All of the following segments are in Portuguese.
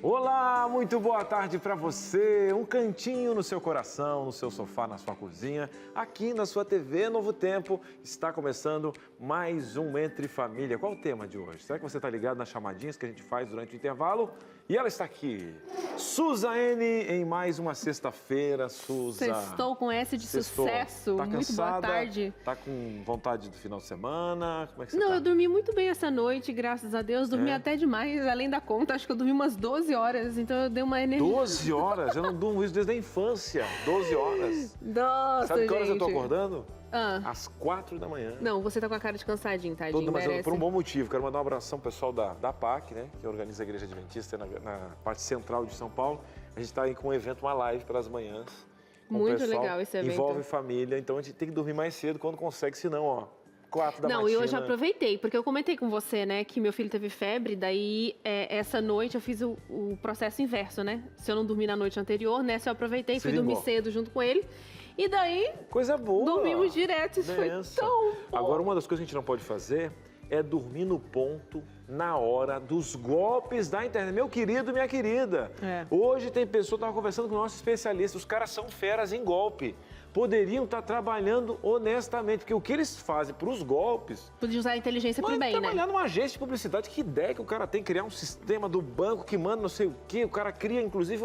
Olá, muito boa tarde para você. Um cantinho no seu coração, no seu sofá, na sua cozinha, aqui na sua TV Novo Tempo. Está começando mais um Entre Família. Qual o tema de hoje? Será que você está ligado nas chamadinhas que a gente faz durante o intervalo? E ela está aqui, Suzane, em mais uma sexta-feira. Suza, Sextou com S de sucesso. Tá muito cansada? boa tarde. Tá com vontade do final de semana? Como é que você Não, tá? eu dormi muito bem essa noite, graças a Deus. Dormi até demais, além da conta. Acho que eu dormi umas 12 horas, então eu dei uma energia. 12 horas? Eu não durmo isso desde a infância. 12 horas. Nossa, Sabe que horas gente. eu tô acordando? Ah. Às 4 da manhã. Não, você tá com a cara de cansadinho, tadinho, Mas merece. por um bom motivo. Quero mandar um abração pro pessoal da PAC, né? Que organiza a Igreja Adventista na parte central de São Paulo. A gente está aí com um evento, uma live pelas manhãs. Muito legal esse evento. Envolve família, então a gente tem que dormir mais cedo quando consegue, senão, ó, 4 da Não, matina. e hoje eu aproveitei, porque eu comentei com você, né, que meu filho teve febre, daí essa noite eu fiz o processo inverso, né? Se eu não dormi na noite anterior, nessa eu aproveitei, fui dormir cedo junto com ele. E daí, coisa boa. Dormimos direto, isso foi tão bom. Agora, uma das coisas que a gente não pode fazer é dormir no ponto, na hora dos golpes da internet. Meu querido, minha querida, hoje tem pessoa, eu estava conversando com o nosso especialista, os caras são feras em golpe. Poderiam estar trabalhando honestamente, porque o que eles fazem para os golpes... Podia usar a inteligência para o bem, né? Trabalhar numa agência de publicidade, que ideia que o cara tem, criar um sistema do banco que manda não sei o quê, o cara cria inclusive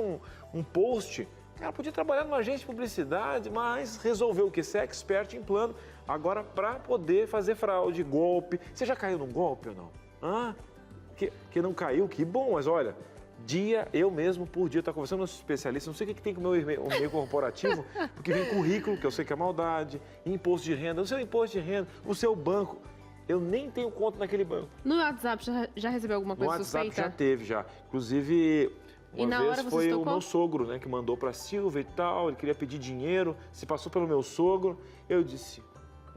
um post... O cara podia trabalhar numa agência de publicidade, mas resolveu o que? Ser expert em plano. Agora, para poder fazer fraude, golpe. Você já caiu num golpe ou não? Hã? Que não caiu? Que bom, mas olha, eu mesmo por dia estou conversando com os especialistas, não sei o que tem com o meu e-mail corporativo, porque vem currículo, que eu sei que é maldade, imposto de renda, o seu imposto de renda, o seu banco. Eu nem tenho conta naquele banco. No WhatsApp já recebeu alguma coisa suspeita? No WhatsApp já teve, já. Inclusive... Uma vez foi o meu sogro, né, que mandou para Silvia e tal, ele queria pedir dinheiro, se passou pelo meu sogro, eu disse,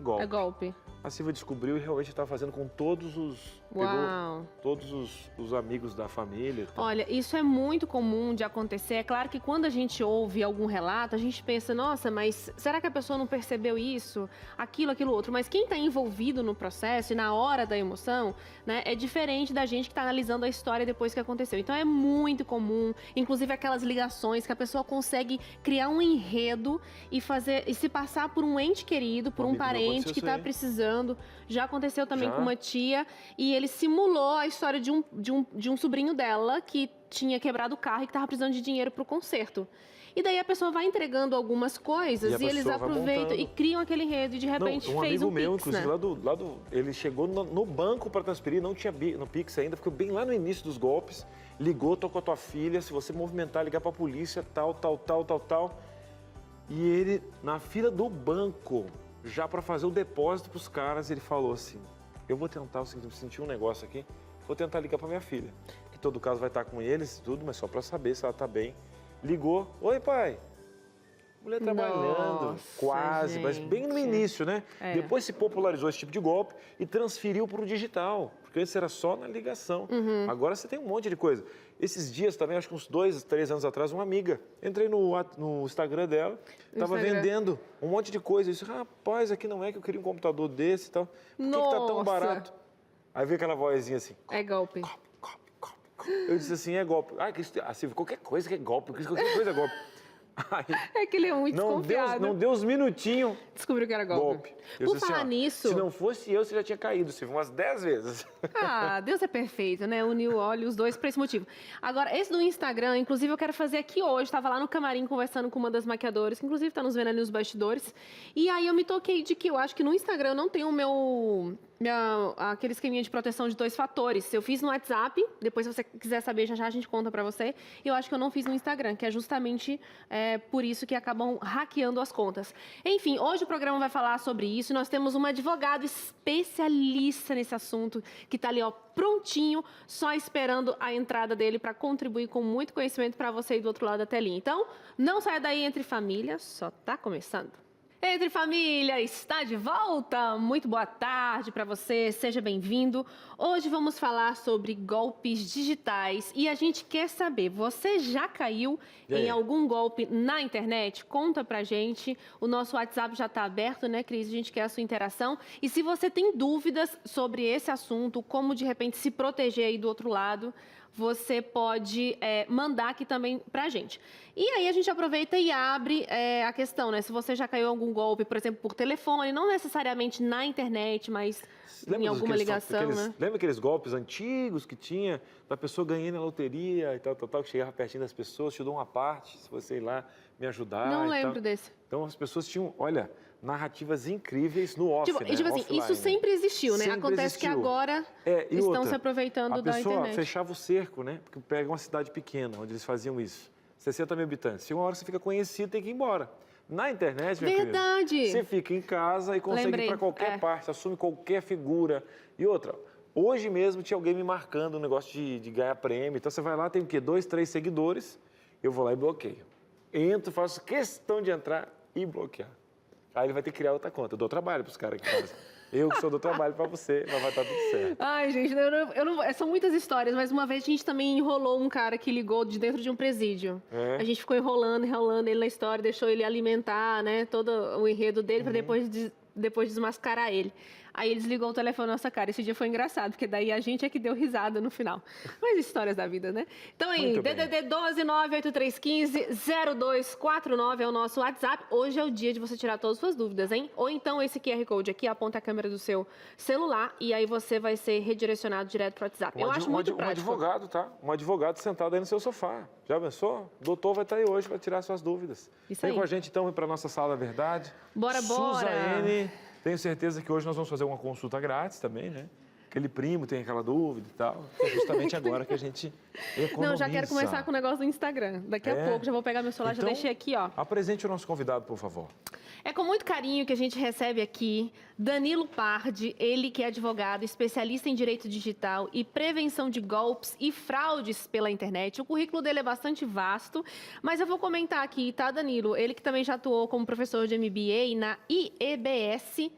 golpe. É golpe. A Silvia descobriu e realmente estava fazendo com todos os... Uau. Pegou todos os amigos da família e tal. Olha, isso é muito comum de acontecer. É claro que quando a gente ouve algum relato, a gente pensa, nossa, mas será que a pessoa não percebeu isso? Aquilo outro. Mas quem está envolvido no processo e na hora da emoção, né, é diferente da gente que está analisando a história depois que aconteceu. Então é muito comum, inclusive aquelas ligações que a pessoa consegue criar um enredo e se passar por um ente querido, por um parente que está precisando. Já aconteceu também com uma tia e ele simulou a história de um sobrinho dela que tinha quebrado o carro e que estava precisando de dinheiro para o conserto. E daí a pessoa vai entregando algumas coisas e eles aproveitam e criam aquele enredo e de repente fez um amigo meu, Pix, inclusive, né? ele chegou no banco para transferir, não tinha no Pix ainda, ficou bem lá no início dos golpes, ligou, tocou a tua filha, se você movimentar, ligar para a polícia, tal. E ele, na fila do banco, já para fazer o depósito para os caras, ele falou assim, eu vou tentar, eu senti um negócio aqui, vou tentar ligar para minha filha, que todo caso vai estar com eles e tudo, mas só para saber se ela está bem. Ligou, oi pai, mulher trabalhando, quase, gente. Mas bem no início, né? Depois se popularizou esse tipo de golpe e transferiu para o digital, porque antes era só na ligação. Agora você tem um monte de coisa. Esses dias também, acho que uns 2, 3 anos atrás, uma amiga, entrei no Instagram dela, estava vendendo um monte de coisa. Eu disse, rapaz, aqui não é que eu queria um computador desse e tal. Por que tá tão barato? Aí veio aquela vozinha assim. É golpe. Golpe. Eu disse assim, é golpe. Assim, qualquer coisa que é golpe, qualquer coisa é golpe. Aí, é que ele é muito desconfiado. Não deu uns minutinhos. Descobriu que era golpe. Por falar nisso... Se não fosse eu, você já tinha caído, Silvia, umas 10 vezes. Deus é perfeito, né? Uniu os dois para esse motivo. Agora, esse do Instagram, inclusive eu quero fazer aqui hoje. Estava lá no camarim conversando com uma das maquiadoras, que inclusive está nos vendo ali nos bastidores. E aí eu me toquei de que eu acho que no Instagram não tem aquele esqueminha de proteção de 2 fatores. Eu fiz no WhatsApp, depois se você quiser saber, já a gente conta pra você. E eu acho que eu não fiz no Instagram, que é justamente por isso que acabam hackeando as contas. Enfim, hoje o programa vai falar sobre isso. Nós temos um advogado especialista nesse assunto, que tá ali, ó, prontinho, só esperando a entrada dele para contribuir com muito conhecimento para você aí do outro lado da telinha. Então, não saia daí, Entre Família, só tá começando. Entre Família está de volta. Muito boa tarde para você, seja bem-vindo. Hoje vamos falar sobre golpes digitais e a gente quer saber, você já caiu em algum golpe na internet? Conta pra gente. O nosso WhatsApp já está aberto, né, Cris? A gente quer a sua interação. E se você tem dúvidas sobre esse assunto, como de repente se proteger aí do outro lado, você pode mandar aqui também pra gente. E aí a gente aproveita e abre a questão, né? Se você já caiu em algum golpe, por exemplo, por telefone, não necessariamente na internet, mas em alguma ligação, né? Lembra aqueles golpes antigos que tinha da pessoa ganhando na loteria e tal, que chegava pertinho das pessoas, te dou uma parte, se você ir lá me ajudar. Não lembro desse. Então as pessoas tinham, olha, narrativas incríveis no off, né? Tipo assim, isso sempre existiu, né? Sempre Acontece existiu. que agora estão se aproveitando da internet. A pessoa fechava o cerco, né? Porque pega uma cidade pequena, onde eles faziam isso. 60 mil habitantes. Se uma hora você fica conhecido, tem que ir embora. Na internet, minha Verdade. querida, você fica em casa e consegue ir para qualquer parte, assume qualquer figura. E outra, hoje mesmo tinha alguém me marcando um negócio de ganhar prêmio. Então você vai lá, tem o quê? 2, 3 seguidores, eu vou lá e bloqueio. Entro, faço questão de entrar e bloquear. Aí ele vai ter que criar outra conta. Eu dou trabalho para os caras que fazem. Eu que só dou trabalho para você, mas vai estar tudo certo. Ai, gente, são muitas histórias, mas uma vez a gente também enrolou um cara que ligou de dentro de um presídio. A gente ficou enrolando ele na história, deixou ele alimentar, né, todo o enredo dele para depois desmascarar ele. Aí ele desligou o telefone na nossa cara. Esse dia foi engraçado, porque daí a gente é que deu risada no final. Mas histórias da vida, né? Então aí, DDD 12 98315 0249 é o nosso WhatsApp. Hoje é o dia de você tirar todas as suas dúvidas, hein? Ou então esse QR Code aqui, aponta a câmera do seu celular e aí você vai ser redirecionado direto para o WhatsApp. Eu acho muito prático. Um advogado, tá? Um advogado sentado aí no seu sofá. Já pensou? O doutor vai estar aí hoje para tirar suas dúvidas. Vem com a gente então para a nossa Sala da Verdade. Bora. Suzane. Tenho certeza que hoje nós vamos fazer uma consulta grátis também, né? Aquele primo tem aquela dúvida e tal. É justamente agora que a gente economiza. Não, já quero começar com o negócio do Instagram. Daqui a pouco, já vou pegar meu celular, então, já deixei aqui, ó. Apresente o nosso convidado, por favor. É com muito carinho que a gente recebe aqui Danilo Pardi, ele que é advogado, especialista em direito digital e prevenção de golpes e fraudes pela internet. O currículo dele é bastante vasto, mas eu vou comentar aqui, tá, Danilo? Ele que também já atuou como professor de MBA na IEBS,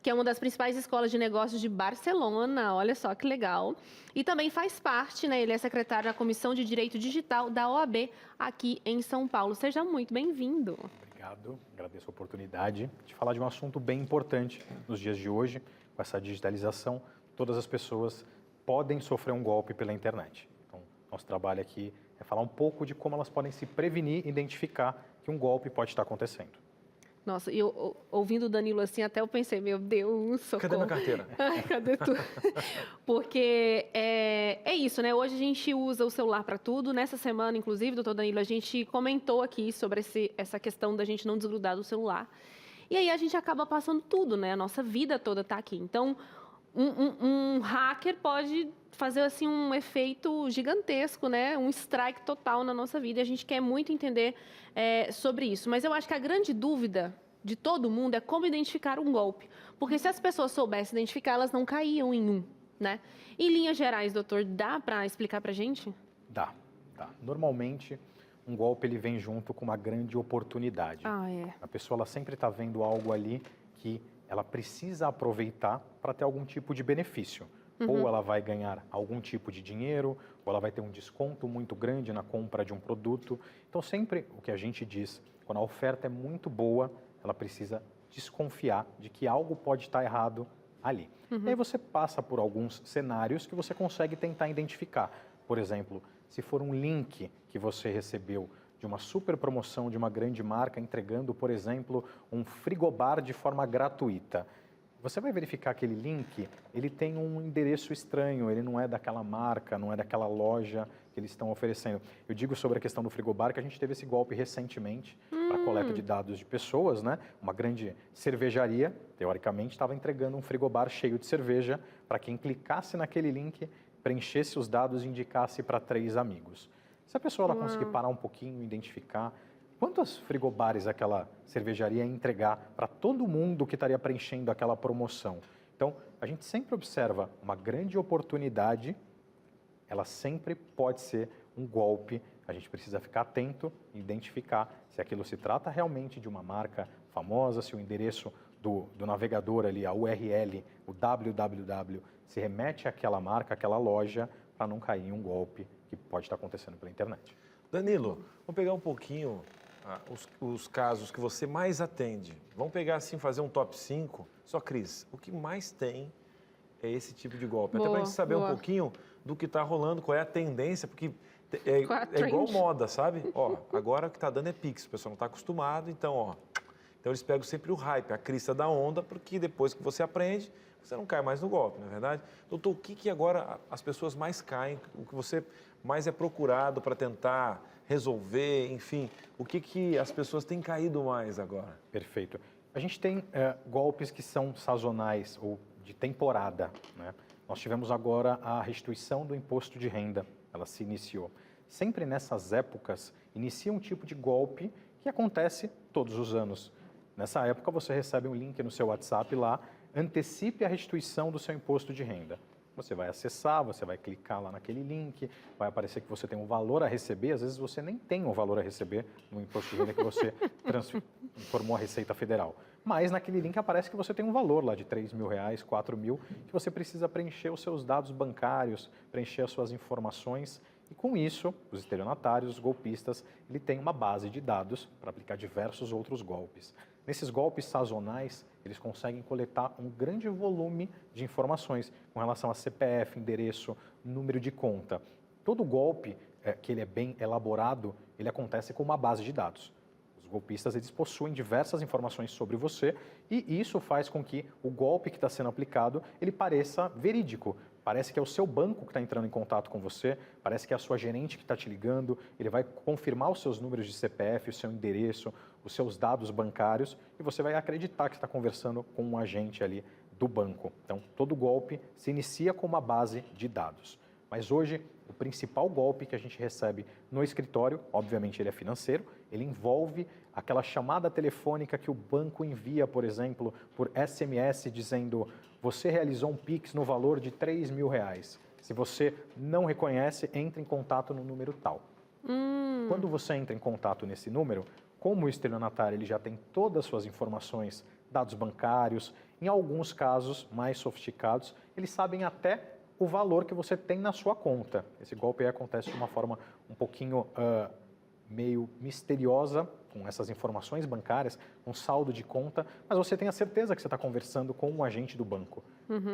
que é uma das principais escolas de negócios de Barcelona, olha só que legal. E também faz parte, né, ele é secretário da Comissão de Direito Digital da OAB aqui em São Paulo. Seja muito bem-vindo. Obrigado, agradeço a oportunidade de falar de um assunto bem importante nos dias de hoje. Com essa digitalização, todas as pessoas podem sofrer um golpe pela internet. Então, nosso trabalho aqui é falar um pouco de como elas podem se prevenir e identificar que um golpe pode estar acontecendo. Nossa, e eu ouvindo o Danilo assim, até eu pensei, meu Deus, socorro. Cadê minha carteira? Ai, cadê tudo? Porque é isso, né? Hoje a gente usa o celular para tudo. Nessa semana, inclusive, doutor Danilo, a gente comentou aqui sobre essa questão da gente não desgrudar do celular. E aí a gente acaba passando tudo, né? A nossa vida toda está aqui. Então, um hacker pode fazer assim um efeito gigantesco, né? Um strike total na nossa vida. E a gente quer muito entender sobre isso. Mas eu acho que a grande dúvida de todo mundo é como identificar um golpe. Porque se as pessoas soubessem identificar, elas não caíam em um, né? Em linhas gerais, doutor, dá para explicar para a gente? Dá. Normalmente, um golpe ele vem junto com uma grande oportunidade. A pessoa ela sempre está vendo algo ali que ela precisa aproveitar para ter algum tipo de benefício. Ou ela vai ganhar algum tipo de dinheiro, ou ela vai ter um desconto muito grande na compra de um produto. Então, sempre o que a gente diz, quando a oferta é muito boa, ela precisa desconfiar de que algo pode estar errado ali. E aí você passa por alguns cenários que você consegue tentar identificar. Por exemplo, se for um link que você recebeu de uma super promoção de uma grande marca entregando, por exemplo, um frigobar de forma gratuita. Você vai verificar aquele link, ele tem um endereço estranho, ele não é daquela marca, não é daquela loja que eles estão oferecendo. Eu digo sobre a questão do frigobar que a gente teve esse golpe recentemente para coleta de dados de pessoas, né? Uma grande cervejaria, teoricamente, estava entregando um frigobar cheio de cerveja para quem clicasse naquele link, preenchesse os dados e indicasse para 3 amigos. Se a pessoa ela conseguir parar um pouquinho, identificar quantos frigobares aquela cervejaria ia entregar para todo mundo que estaria preenchendo aquela promoção. Então, a gente sempre observa uma grande oportunidade, ela sempre pode ser um golpe, a gente precisa ficar atento e identificar se aquilo se trata realmente de uma marca famosa, se o endereço do navegador ali, a URL, o www, se remete àquela marca, àquela loja, para não cair em um golpe que pode estar acontecendo pela internet. Danilo, vamos pegar um pouquinho os casos que você mais atende. Vamos pegar assim, fazer um top 5. Só, Cris, o que mais tem é esse tipo de golpe? Até para a gente saber um pouquinho do que está rolando, qual é a tendência, porque é igual moda, sabe? Ó, agora o que está dando é Pix, o pessoal não está acostumado, então eles pegam sempre o hype, a crista da onda, porque depois que você aprende, você não cai mais no golpe, não é verdade? Doutor, o que agora as pessoas mais caem, o que você mais é procurado para tentar resolver, enfim, o que as pessoas têm caído mais agora? Perfeito. A gente tem golpes que são sazonais ou de temporada, né? Nós tivemos agora a restituição do imposto de renda, ela se iniciou. Sempre nessas épocas, inicia um tipo de golpe que acontece todos os anos. Nessa época, você recebe um link no seu WhatsApp lá, antecipe a restituição do seu imposto de renda. Você vai acessar, você vai clicar lá naquele link, vai aparecer que você tem um valor a receber, às vezes você nem tem um valor a receber no imposto de renda que você informou à Receita Federal. Mas naquele link aparece que você tem um valor lá de R$3.000, R$4.000, que você precisa preencher os seus dados bancários, preencher as suas informações. E com isso, os estelionatários, os golpistas, ele tem uma base de dados para aplicar diversos outros golpes. Nesses golpes sazonais, eles conseguem coletar um grande volume de informações com relação a CPF, endereço, número de conta. Todo golpe que ele é bem elaborado, ele acontece com uma base de dados. Os golpistas, eles possuem diversas informações sobre você e isso faz com que o golpe que está sendo aplicado, ele pareça verídico. Parece que é o seu banco que está entrando em contato com você, parece que é a sua gerente que está te ligando, ele vai confirmar os seus números de CPF, o seu endereço, os seus dados bancários e você vai acreditar que está conversando com um agente ali do banco. Então, todo golpe se inicia com uma base de dados. Mas hoje, o principal golpe que a gente recebe no escritório, obviamente ele é financeiro, ele envolve aquela chamada telefônica que o banco envia, por exemplo, por SMS dizendo: você realizou um Pix no valor de R$3.000. Se você não reconhece, entre em contato no número tal. Quando você entra em contato nesse número, como o estelionatário ele já tem todas as suas informações, dados bancários, em alguns casos mais sofisticados, eles sabem até o valor que você tem na sua conta. Esse golpe aí acontece de uma forma um pouquinho meio misteriosa, com essas informações bancárias, um saldo de conta, mas você tem a certeza que você está conversando com um agente do banco.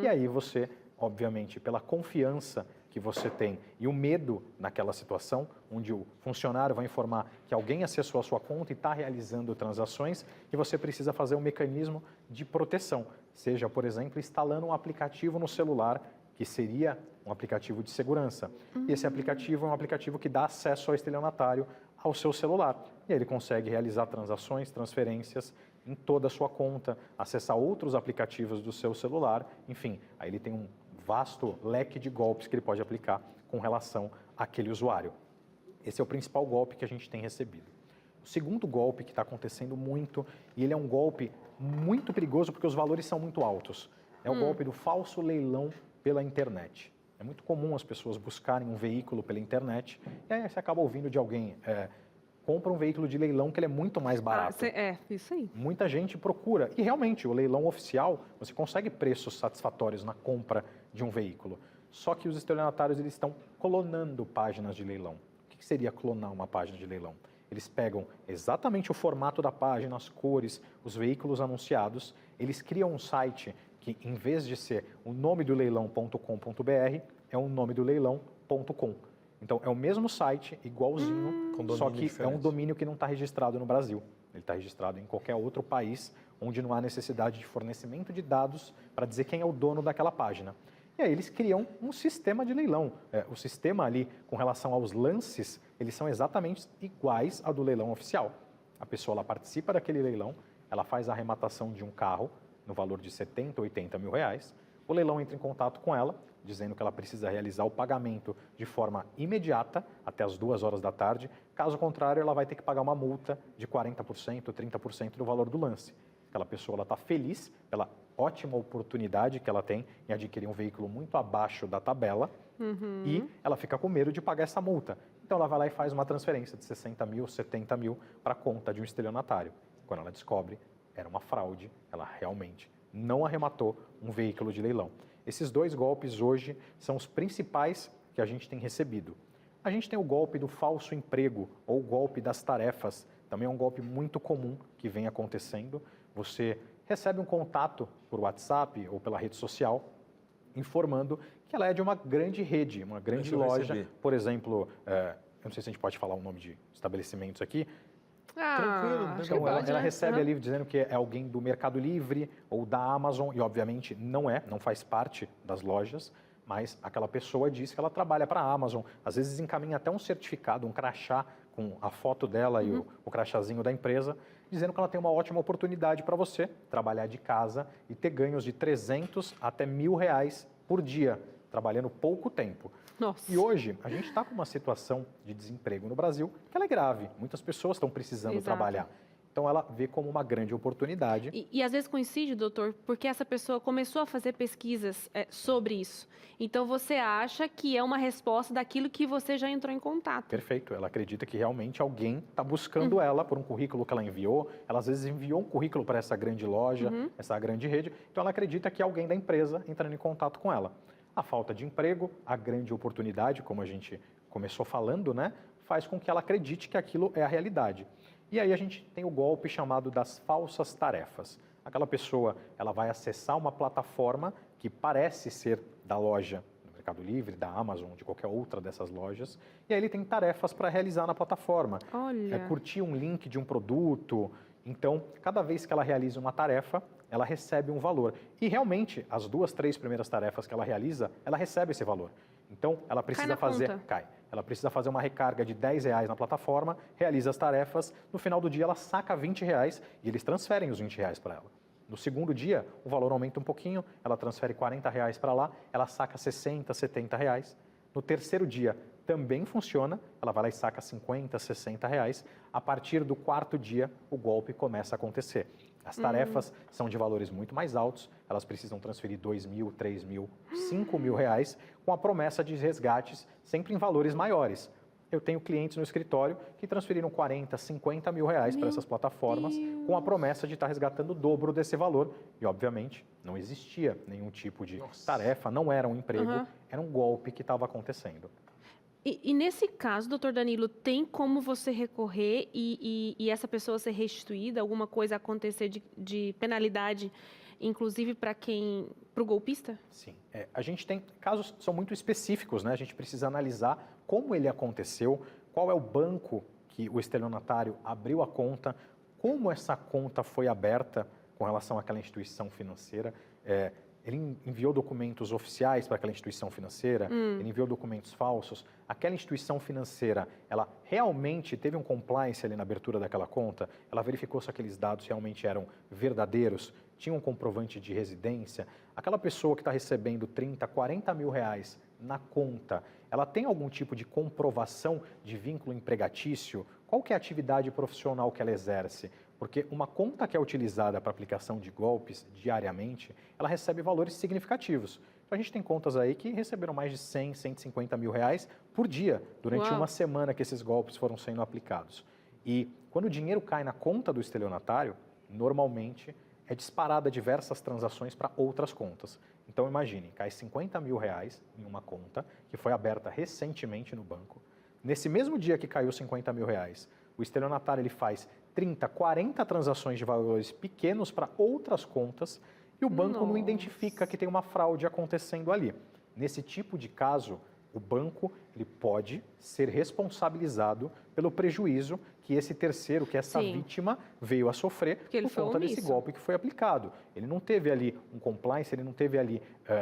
E aí você, obviamente, pela confiança que você tem e o medo naquela situação, onde o funcionário vai informar que alguém acessou a sua conta e está realizando transações, e você precisa fazer um mecanismo de proteção, seja, por exemplo, instalando um aplicativo no celular, que seria um aplicativo de segurança. E esse aplicativo é um aplicativo que dá acesso ao estelionatário ao seu celular. E aí ele consegue realizar transações, transferências em toda a sua conta, acessar outros aplicativos do seu celular, enfim, aí ele tem um vasto leque de golpes que ele pode aplicar com relação àquele usuário. Esse é o principal golpe que a gente tem recebido. O segundo golpe que está acontecendo muito, e ele é um golpe muito perigoso porque os valores são muito altos, é o golpe do falso leilão pela internet. É muito comum as pessoas buscarem um veículo pela internet e aí você acaba ouvindo de alguém, compra um veículo de leilão que ele é muito mais barato. Isso aí. Muita gente procura. E realmente, o leilão oficial, você consegue preços satisfatórios na compra de um veículo. Só que os estelionatários eles estão clonando páginas de leilão. O que seria clonar uma página de leilão? Eles pegam exatamente o formato da página, as cores, os veículos anunciados, eles criam um site que, em vez de ser o nome do leilão.com.br, é o nome do leilão.com. Então, é o mesmo site, igualzinho, só que é um domínio que não está registrado no Brasil. Ele está registrado em qualquer outro país, onde não há necessidade de fornecimento de dados para dizer quem é o dono daquela página. E aí eles criam um sistema de leilão. O sistema ali, com relação aos lances, eles são exatamente iguais ao do leilão oficial. A pessoa ela participa daquele leilão, ela faz a arrematação de um carro no valor de 70, 80 mil reais. O leilão entra em contato com ela, dizendo que ela precisa realizar o pagamento de forma imediata, até as 2 horas da tarde. Caso contrário, ela vai ter que pagar uma multa de 40%, 30% do valor do lance. Aquela pessoa está feliz pela ótima oportunidade que ela tem em adquirir um veículo muito abaixo da tabela e ela fica com medo de pagar essa multa. Então ela vai lá e faz uma transferência de 60 mil, 70 mil para a conta de um estelionatário. Quando ela descobre, era uma fraude, ela realmente não arrematou um veículo de leilão. Esses dois golpes hoje são os principais que a gente tem recebido. A gente tem o golpe do falso emprego ou o golpe das tarefas. Também é um golpe muito comum que vem acontecendo. Você recebe um contato por WhatsApp ou pela rede social informando que ela é de uma grande rede, uma grande loja. Por exemplo, eu não sei se a gente pode falar o nome de estabelecimentos aqui. Tranquilo. Então, ela recebe ali dizendo que é alguém do Mercado Livre ou da Amazon e, obviamente, não faz parte das lojas, mas aquela pessoa diz que ela trabalha para a Amazon. Às vezes encaminha até um certificado, um crachá com a foto dela e o crachazinho da empresa, dizendo que ela tem uma ótima oportunidade para você trabalhar de casa e ter ganhos de 300 até R$1.000 por dia, trabalhando pouco tempo. Nossa. E hoje, a gente está com uma situação de desemprego no Brasil que ela é grave. Muitas pessoas estão precisando trabalhar. Então, ela vê como uma grande oportunidade. E às vezes coincide, doutor, porque essa pessoa começou a fazer pesquisas sobre isso. Então, você acha que é uma resposta daquilo que você já entrou em contato. Perfeito. Ela acredita que realmente alguém está buscando ela por um currículo que ela enviou. Ela, às vezes, enviou um currículo para essa grande loja, essa grande rede. Então, ela acredita que alguém da empresa entrando em contato com ela. A falta de emprego, a grande oportunidade, como a gente começou falando, né, faz com que ela acredite que aquilo é a realidade. E aí a gente tem o golpe chamado das falsas tarefas. Aquela pessoa, ela vai acessar uma plataforma que parece ser da loja do Mercado Livre, da Amazon, de qualquer outra dessas lojas, e aí ele tem tarefas para realizar na plataforma. Olha. Curtir um link de um produto. Então, cada vez que ela realiza uma tarefa, ela recebe um valor. E realmente, as 2, 3 primeiras tarefas que ela realiza, ela recebe esse valor. Então, ela precisa Ela precisa fazer uma recarga de R$10 na plataforma, realiza as tarefas, no final do dia ela saca R$20 e eles transferem os R$20 para ela. No segundo dia, o valor aumenta um pouquinho, ela transfere R$40 para lá, ela saca R$60, R$70. No terceiro dia, também funciona, ela vai lá e saca R$50, R$60. A partir do quarto dia, o golpe começa a acontecer. As tarefas são de valores muito mais altos, elas precisam transferir R$2.000, R$3.000, R$5.000, com a promessa de resgates sempre em valores maiores. Eu tenho clientes no escritório que transferiram R$40, R$50.000 para essas plataformas, com a promessa de estar resgatando o dobro desse valor. E, obviamente, não existia nenhum tipo de tarefa, não era um emprego, era um golpe que estava acontecendo. E nesse caso, doutor Danilo, tem como você recorrer e essa pessoa ser restituída, alguma coisa acontecer de penalidade, inclusive para o golpista? Sim. A gente tem casos que são muito específicos, né? A gente precisa analisar como ele aconteceu, qual é o banco que o estelionatário abriu a conta, como essa conta foi aberta com relação àquela instituição financeira. Ele enviou documentos oficiais para aquela instituição financeira, ele enviou documentos falsos. Aquela instituição financeira, ela realmente teve um compliance ali na abertura daquela conta, ela verificou se aqueles dados realmente eram verdadeiros, tinha um comprovante de residência. Aquela pessoa que está recebendo 30, 40 mil reais na conta, ela tem algum tipo de comprovação de vínculo empregatício? Qual que é a atividade profissional que ela exerce? Porque uma conta que é utilizada para aplicação de golpes diariamente, ela recebe valores significativos. Então, a gente tem contas aí que receberam mais de 100, 150 mil reais por dia, durante uma semana que esses golpes foram sendo aplicados. E quando o dinheiro cai na conta do estelionatário, normalmente é disparada diversas transações para outras contas. Então, imagine, cai 50 mil reais em uma conta que foi aberta recentemente no banco. Nesse mesmo dia que caiu 50 mil reais, o estelionatário ele faz 30, 40 transações de valores pequenos para outras contas e o banco não identifica que tem uma fraude acontecendo ali. Nesse tipo de caso, o banco ele pode ser responsabilizado pelo prejuízo que esse terceiro, que essa vítima veio a sofrer por conta desse golpe que foi aplicado. Ele não teve ali um compliance, ele não teve ali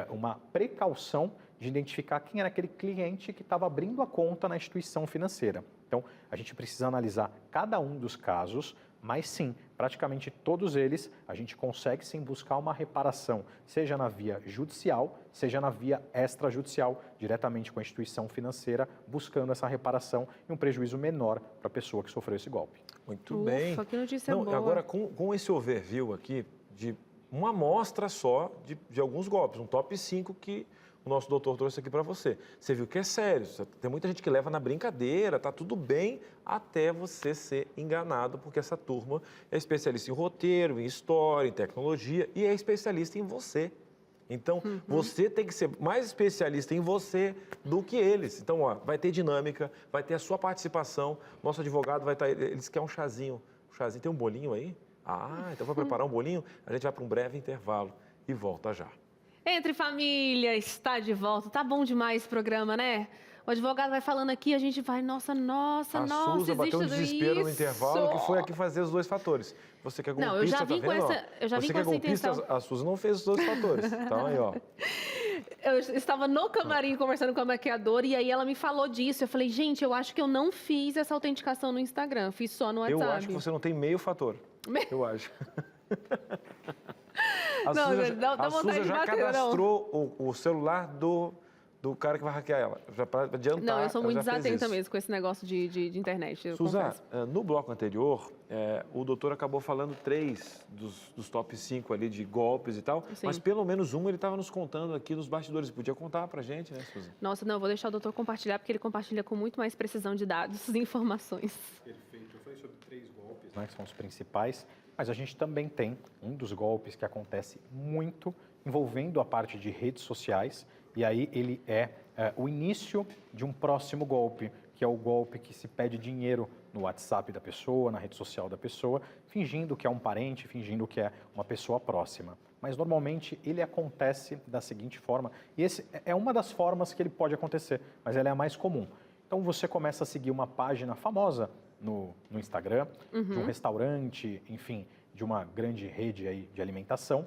uma precaução de identificar quem era aquele cliente que estava abrindo a conta na instituição financeira. Então, a gente precisa analisar cada um dos casos, mas sim, praticamente todos eles, a gente consegue sim buscar uma reparação, seja na via judicial, seja na via extrajudicial, diretamente com a instituição financeira, buscando essa reparação e um prejuízo menor para a pessoa que sofreu esse golpe. Muito bem. Que notícia boa. Agora, com esse overview aqui de uma amostra só de alguns golpes, um top 5 que o nosso doutor trouxe aqui para você. Você viu que é sério, tem muita gente que leva na brincadeira, tá tudo bem, até você ser enganado, porque essa turma é especialista em roteiro, em história, em tecnologia e é especialista em você. Então, você tem que ser mais especialista em você do que eles. Então, ó, vai ter dinâmica, vai ter a sua participação, nosso advogado vai estar, eles querem um chazinho. Um chazinho, tem um bolinho aí? Ah, então vai preparar um bolinho? A gente vai para um breve intervalo e volta já. Entre Família está de volta. Tá bom demais esse programa, né? O advogado vai falando aqui, a gente vai, nossa, A Suza bateu um desespero isso. no intervalo, que foi aqui fazer os 2 fatores. Você que é golpista, não, eu já vim tá com vendo? essa, eu já vim Você com que é essa golpista, intenção. a Suza não fez os 2 fatores. Então aí, ó. Eu estava no camarim conversando com a maquiadora e aí ela me falou disso. Eu falei, gente, eu acho que eu não fiz essa autenticação no Instagram, fiz só no WhatsApp. Eu acho que você não tem meio fator. Eu acho. Dá A vontade Suza de já bater, cadastrou o celular do cara que vai hackear ela. Já para adiantar. Não, eu sou muito desatenta isso. mesmo com esse negócio de internet. Suza, no bloco anterior, o doutor acabou falando 3 dos top 5 ali de golpes e tal, Sim. mas pelo menos um ele estava nos contando aqui nos bastidores. Podia contar pra gente, né, Suza? Nossa, não, eu vou deixar o doutor compartilhar, porque ele compartilha com muito mais precisão de dados e informações. Perfeito. Eu falei sobre 3 golpes, né, que são os principais, mas a gente também tem um dos golpes que acontece muito envolvendo a parte de redes sociais, e aí ele é o início de um próximo golpe, que é o golpe que se pede dinheiro no WhatsApp da pessoa, na rede social da pessoa, fingindo que é um parente, fingindo que é uma pessoa próxima. Mas normalmente ele acontece da seguinte forma, e esse é uma das formas que ele pode acontecer, mas ela é a mais comum. Então você começa a seguir uma página famosa no Instagram, de um restaurante, enfim, de uma grande rede aí de alimentação.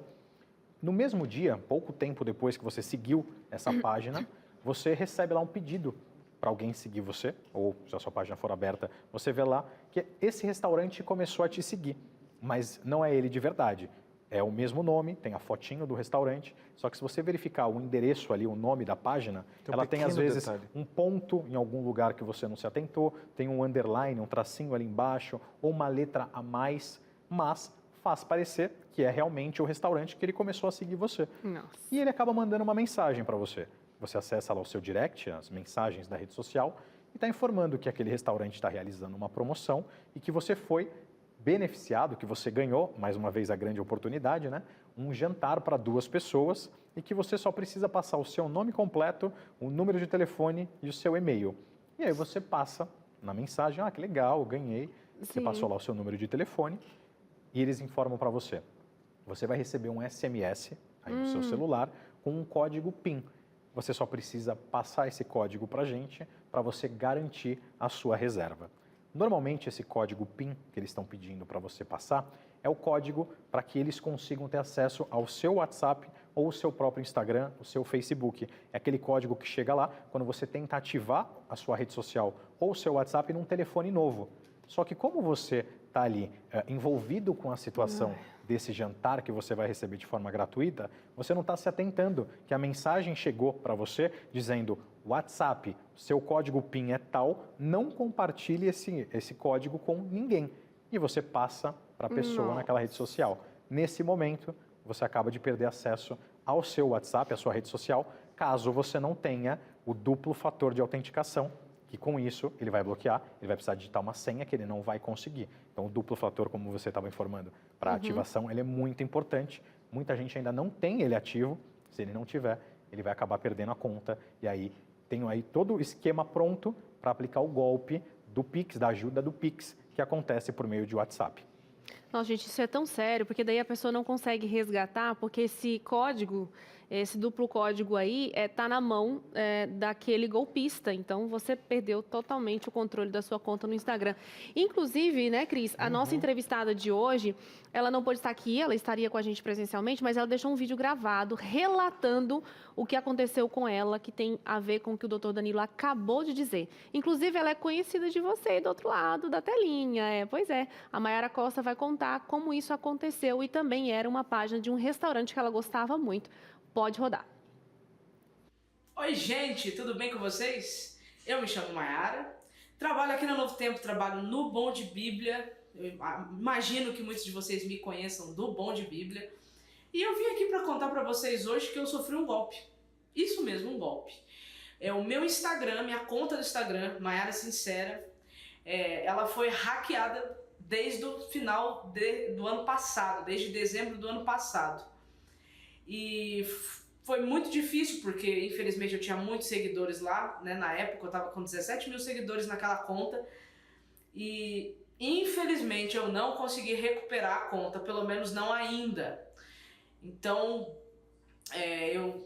No mesmo dia, pouco tempo depois que você seguiu essa página, você recebe lá um pedido para alguém seguir você, ou se a sua página for aberta, você vê lá que esse restaurante começou a te seguir, mas não é ele de verdade. É o mesmo nome, tem a fotinho do restaurante, só que se você verificar o endereço ali, o nome da página, ela tem às vezes um ponto em algum lugar que você não se atentou, tem um underline, um tracinho ali embaixo, ou uma letra a mais, mas faz parecer que é realmente o restaurante que ele começou a seguir você. Nossa. E ele acaba mandando uma mensagem para você. Você acessa lá o seu direct, as mensagens da rede social, e está informando que aquele restaurante está realizando uma promoção e que você foi beneficiado, que você ganhou, mais uma vez a grande oportunidade, né? Um jantar para 2 pessoas e que você só precisa passar o seu nome completo, o número de telefone e o seu e-mail. E aí você passa na mensagem, que legal, ganhei. Você passou lá o seu número de telefone e eles informam para você. Você vai receber um SMS aí no seu celular com um código PIN. Você só precisa passar esse código para a gente para você garantir a sua reserva. Normalmente, esse código PIN que eles estão pedindo para você passar é o código para que eles consigam ter acesso ao seu WhatsApp ou o seu próprio Instagram, o seu Facebook. É aquele código que chega lá quando você tenta ativar a sua rede social ou o seu WhatsApp num telefone novo. Só que como você está ali envolvido com a situação desse jantar que você vai receber de forma gratuita, você não está se atentando que a mensagem chegou para você dizendo: WhatsApp, seu código PIN é tal, não compartilhe esse código com ninguém. E você passa para a pessoa naquela rede social. Nesse momento, você acaba de perder acesso ao seu WhatsApp, à sua rede social, caso você não tenha o duplo fator de autenticação, que com isso ele vai bloquear, ele vai precisar digitar uma senha que ele não vai conseguir. Então o duplo fator, como você estava informando, para ativação, ele é muito importante. Muita gente ainda não tem ele ativo. Se ele não tiver, ele vai acabar perdendo a conta. E aí tem aí todo o esquema pronto para aplicar o golpe do Pix, da ajuda do Pix, que acontece por meio de WhatsApp. Nossa, gente, isso é tão sério, porque daí a pessoa não consegue resgatar, porque esse código, esse duplo código aí, tá na mão daquele golpista. Então, você perdeu totalmente o controle da sua conta no Instagram. Inclusive, né, Cris, a nossa entrevistada de hoje, ela não pôde estar aqui, ela estaria com a gente presencialmente, mas ela deixou um vídeo gravado relatando o que aconteceu com ela, que tem a ver com o que o doutor Danilo acabou de dizer. Inclusive, ela é conhecida de você do outro lado da telinha. Pois é, a Mayara Costa vai contar como isso aconteceu e também era uma página de um restaurante que ela gostava muito. Pode rodar. Oi, gente, tudo bem com vocês? Eu me chamo Mayara, trabalho aqui na Novo Tempo, trabalho no Bom de Bíblia. Eu imagino que muitos de vocês me conheçam do Bom de Bíblia. E eu vim aqui para contar para vocês hoje que eu sofri um golpe. Isso mesmo, um golpe. O meu Instagram, minha conta do Instagram, Maiara Sincera, ela foi hackeada desde o final do ano passado, desde dezembro do ano passado. E foi muito difícil porque, infelizmente, eu tinha muitos seguidores lá, né? Na época eu estava com 17 mil seguidores naquela conta e, infelizmente, eu não consegui recuperar a conta, pelo menos não ainda. Então, eu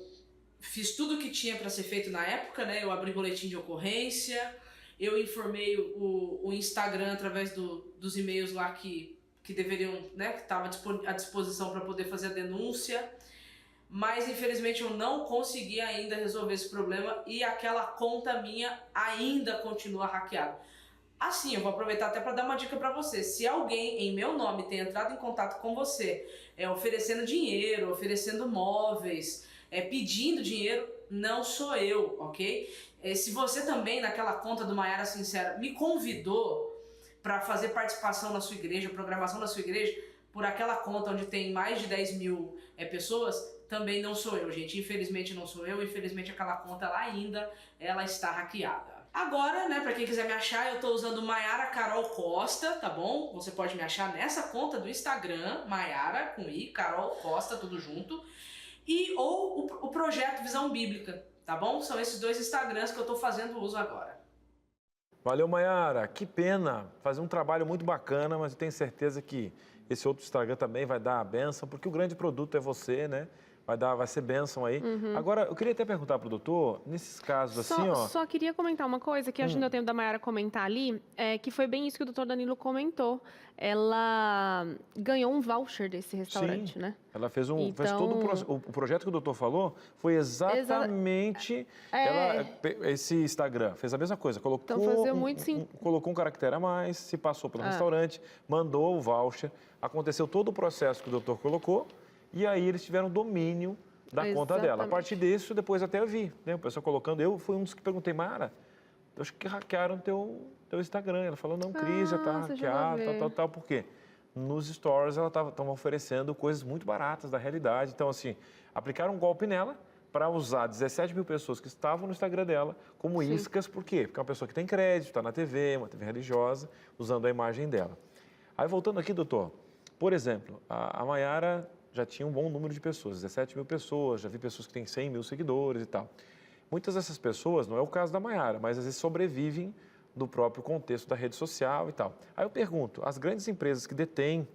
fiz tudo o que tinha para ser feito na época, né? Eu abri boletim de ocorrência, eu informei o Instagram através dos e-mails lá que deveriam, né? Que estava à disposição para poder fazer a denúncia. Mas, infelizmente, eu não consegui ainda resolver esse problema e aquela conta minha ainda continua hackeada. Assim, eu vou aproveitar até para dar uma dica para você. Se alguém em meu nome tem entrado em contato com você, oferecendo dinheiro, oferecendo móveis, pedindo dinheiro, não sou eu, ok? Se você também, naquela conta do Maiara Sincera, me convidou para fazer participação na sua igreja, programação na sua igreja, por aquela conta onde tem mais de 10 mil pessoas, também não sou eu, gente. Infelizmente não sou eu, infelizmente aquela conta lá ainda, ela está hackeada. Agora, né, pra quem quiser me achar, eu tô usando Maiara Carol Costa, tá bom? Você pode me achar nessa conta do Instagram, Maiara, com I, Carol Costa, tudo junto. Ou o projeto Visão Bíblica, tá bom? São esses dois Instagrams que eu tô fazendo uso agora. Valeu, Maiara. Que pena fazer um trabalho muito bacana, mas eu tenho certeza que esse outro Instagram também vai dar a bênção, porque o grande produto é você, né? Vai ser bênção aí. Uhum. Agora, eu queria até perguntar para o doutor, nesses casos Só queria comentar uma coisa, que acho que não deu tempo da Maiara comentar ali, que foi bem isso que o doutor Danilo comentou. Ela ganhou um voucher desse restaurante, Sim, né? Ela fez todo o projeto que o doutor falou, foi exatamente esse Instagram. Fez a mesma coisa, colocou um caractere a mais, se passou pelo restaurante, mandou o voucher, aconteceu todo o processo que o doutor colocou, e aí eles tiveram domínio da conta dela. A partir disso, depois até eu vi, né? O pessoal colocando, eu fui um dos que perguntei, Mara, eu acho que hackearam teu Instagram. Ela falou, não, Cris, já está hackeado, tal. Por quê? Nos stories ela estava oferecendo coisas muito baratas da realidade. Então, assim, aplicaram um golpe nela para usar 17 mil pessoas que estavam no Instagram dela como iscas. Por quê? Porque é uma pessoa que tem crédito, está na TV, uma TV religiosa, usando a imagem dela. Aí, voltando aqui, doutor, por exemplo, a Maiara já tinha um bom número de pessoas, 17 mil pessoas, já vi pessoas que têm 100 mil seguidores e tal. Muitas dessas pessoas, não é o caso da Maiara, mas às vezes sobrevivem do próprio contexto da rede social e tal. Aí eu pergunto, as grandes empresas que detêm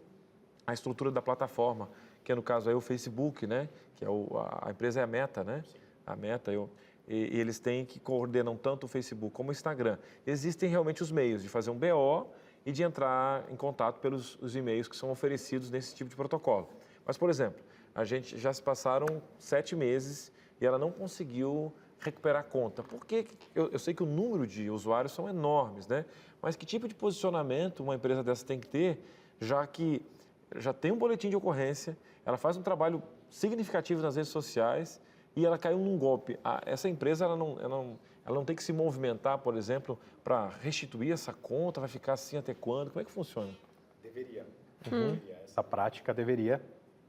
a estrutura da plataforma, que é no caso aí o Facebook, né? Que a empresa é a Meta, né? A Meta, e eles têm que coordenam tanto o Facebook como o Instagram. Existem realmente os meios de fazer um BO e de entrar em contato pelos os e-mails que são oferecidos nesse tipo de protocolo. Mas, por exemplo, a gente já se passaram 7 meses e ela não conseguiu recuperar a conta. Porque eu sei que o número de usuários são enormes, né? Mas que tipo de posicionamento uma empresa dessa tem que ter, já que já tem um boletim de ocorrência, ela faz um trabalho significativo nas redes sociais e ela caiu num golpe. Essa empresa ela não tem que se movimentar, por exemplo, para restituir essa conta, vai ficar assim até quando? Como é que funciona? Deveria. Essa prática deveria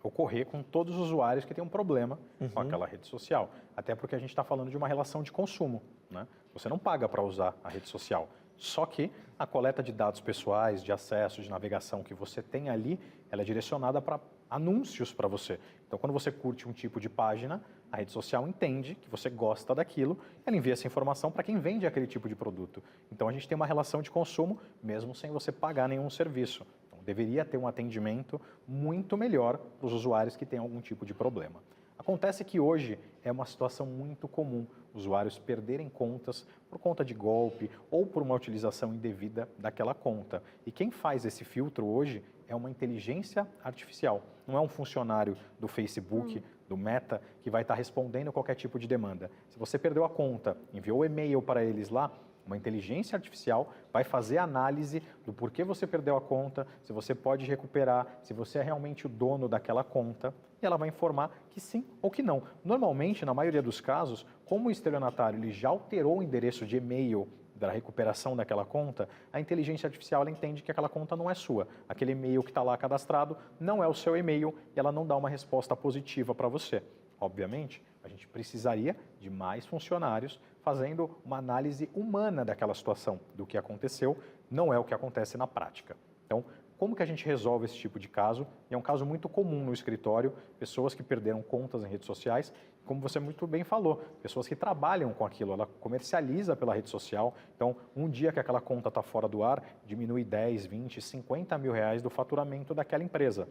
ocorrer com todos os usuários que têm um problema com aquela rede social. Até porque a gente está falando de uma relação de consumo, né? Você não paga para usar a rede social. Só que a coleta de dados pessoais, de acesso, de navegação que você tem ali, ela é direcionada para anúncios para você. Então, quando você curte um tipo de página, a rede social entende que você gosta daquilo, ela envia essa informação para quem vende aquele tipo de produto. Então, a gente tem uma relação de consumo, mesmo sem você pagar nenhum serviço. Deveria ter um atendimento muito melhor para os usuários que têm algum tipo de problema. Acontece que hoje é uma situação muito comum usuários perderem contas por conta de golpe ou por uma utilização indevida daquela conta. E quem faz esse filtro hoje é uma inteligência artificial. Não é um funcionário do Facebook, do Meta, que vai estar respondendo qualquer tipo de demanda. Se você perdeu a conta, enviou e-mail para eles lá, uma inteligência artificial vai fazer a análise do porquê você perdeu a conta, se você pode recuperar, se você é realmente o dono daquela conta, e ela vai informar que sim ou que não. Normalmente, na maioria dos casos, como o estelionatário ele já alterou o endereço de e-mail da recuperação daquela conta, a inteligência artificial ela entende que aquela conta não é sua. Aquele e-mail que está lá cadastrado não é o seu e-mail e ela não dá uma resposta positiva para você. Obviamente, a gente precisaria de mais funcionários fazendo uma análise humana daquela situação, do que aconteceu, não é o que acontece na prática. Então, como que a gente resolve esse tipo de caso? E é um caso muito comum no escritório, pessoas que perderam contas em redes sociais, como você muito bem falou, pessoas que trabalham com aquilo, ela comercializa pela rede social, então um dia que aquela conta está fora do ar, diminui 10, 20, 50 mil reais do faturamento daquela empresa.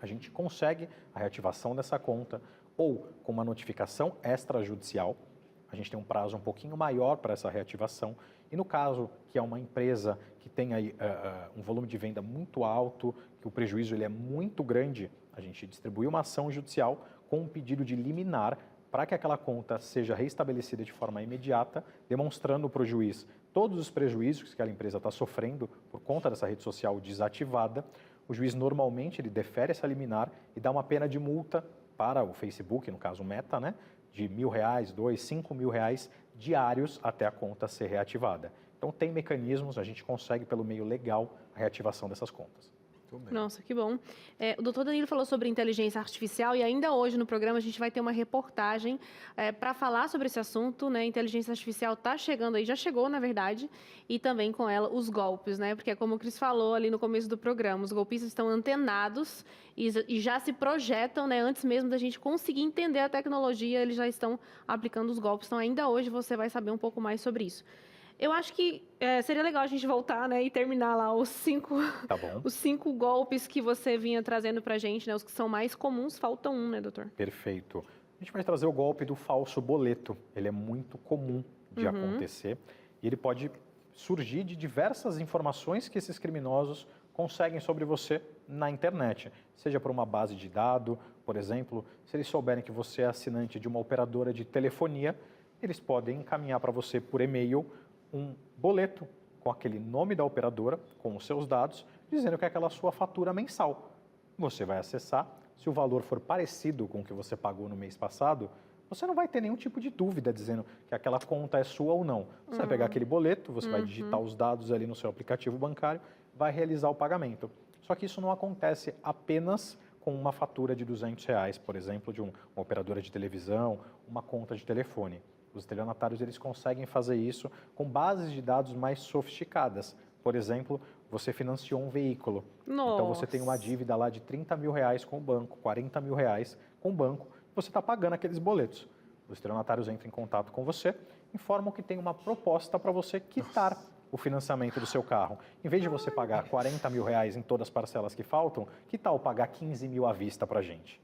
A gente consegue a reativação dessa conta ou com uma notificação extrajudicial, a gente tem um prazo um pouquinho maior para essa reativação. E no caso que é uma empresa que tem aí, um volume de venda muito alto, que o prejuízo ele é muito grande, a gente distribui uma ação judicial com um pedido de liminar para que aquela conta seja restabelecida de forma imediata, demonstrando para o juiz todos os prejuízos que aquela empresa está sofrendo por conta dessa rede social desativada. O juiz normalmente ele defere essa liminar e dá uma pena de multa para o Facebook, no caso o Meta, né, de R$1.000, R$2.000, R$5.000 diários até a conta ser reativada. Então tem mecanismos, a gente consegue pelo meio legal a reativação dessas contas. Nossa, que bom. O doutor Danilo falou sobre inteligência artificial e ainda hoje no programa a gente vai ter uma reportagem para falar sobre esse assunto, né? Inteligência artificial está chegando aí, já chegou na verdade, e também com ela os golpes, né? Porque como o Cris falou ali no começo do programa, os golpistas estão antenados e já se projetam, né? Antes mesmo da gente conseguir entender a tecnologia, eles já estão aplicando os golpes. Então ainda hoje você vai saber um pouco mais sobre isso. Eu acho que seria legal a gente voltar, né, e terminar lá os 5 os 5 golpes que você vinha trazendo para a gente, né, os que são mais comuns. Falta um, né, doutor? Perfeito. A gente vai trazer o golpe do falso boleto. Ele é muito comum de acontecer e ele pode surgir de diversas informações que esses criminosos conseguem sobre você na internet, seja por uma base de dados, por exemplo, se eles souberem que você é assinante de uma operadora de telefonia, eles podem encaminhar para você por e-mail um boleto com aquele nome da operadora, com os seus dados, dizendo que é aquela sua fatura mensal. Você vai acessar, se o valor for parecido com o que você pagou no mês passado, você não vai ter nenhum tipo de dúvida dizendo que aquela conta é sua ou não. Você vai pegar aquele boleto, você vai digitar os dados ali no seu aplicativo bancário, vai realizar o pagamento. Só que isso não acontece apenas com uma fatura de R$200, por exemplo, de uma operadora de televisão, uma conta de telefone. Os estelionatários eles conseguem fazer isso com bases de dados mais sofisticadas. Por exemplo, você financiou um veículo. Nossa. Então você tem uma dívida lá de R$30 mil com o banco, R$40 mil com o banco, você está pagando aqueles boletos. Os estelionatários entram em contato com você, informam que tem uma proposta para você quitar o financiamento do seu carro. Em vez de você pagar R$40 mil em todas as parcelas que faltam, que tal pagar 15 mil à vista para a gente?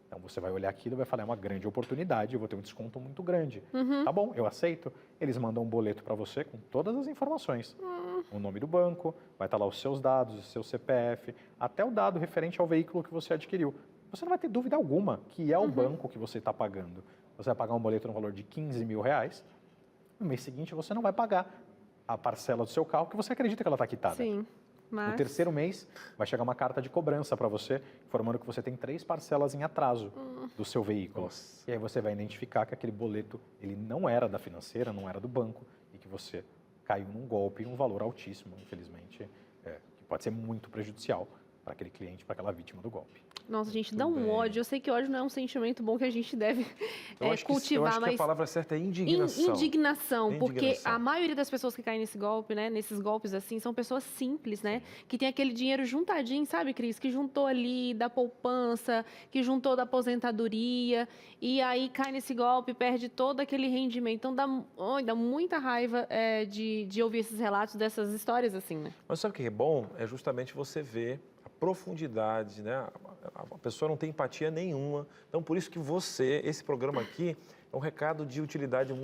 Então você vai olhar aquilo e vai falar, é uma grande oportunidade, eu vou ter um desconto muito grande. Tá bom, eu aceito. Eles mandam um boleto para você com todas as informações. O nome do banco, vai estar lá os seus dados, o seu CPF, até o dado referente ao veículo que você adquiriu. Você não vai ter dúvida alguma que é o banco que você está pagando. Você vai pagar um boleto no valor de R$15 mil. No mês seguinte você não vai pagar a parcela do seu carro que você acredita que ela está quitada. Sim. Mas... No terceiro mês, vai chegar uma carta de cobrança para você, informando que você tem 3 parcelas em atraso do seu veículo. Nossa. E aí você vai identificar que aquele boleto ele não era da financeira, não era do banco, e que você caiu num golpe em um valor altíssimo, infelizmente, que pode ser muito prejudicial para aquele cliente, para aquela vítima do golpe. Nossa, gente, dá um ódio. Eu sei que ódio não é um sentimento bom que a gente deve cultivar, eu acho que a palavra certa é indignação. Indignação, porque a maioria das pessoas que caem nesse golpe, né, nesses golpes assim, são pessoas simples, né, que tem aquele dinheiro juntadinho, sabe, Cris, que juntou ali da poupança, que juntou da aposentadoria, e aí cai nesse golpe, perde todo aquele rendimento. Então dá muita raiva de ouvir esses relatos dessas histórias assim, né? Mas sabe o que é bom? É justamente você ver profundidade, né? A pessoa não tem empatia nenhuma. Então, por isso que esse programa aqui, é um recado de utilidade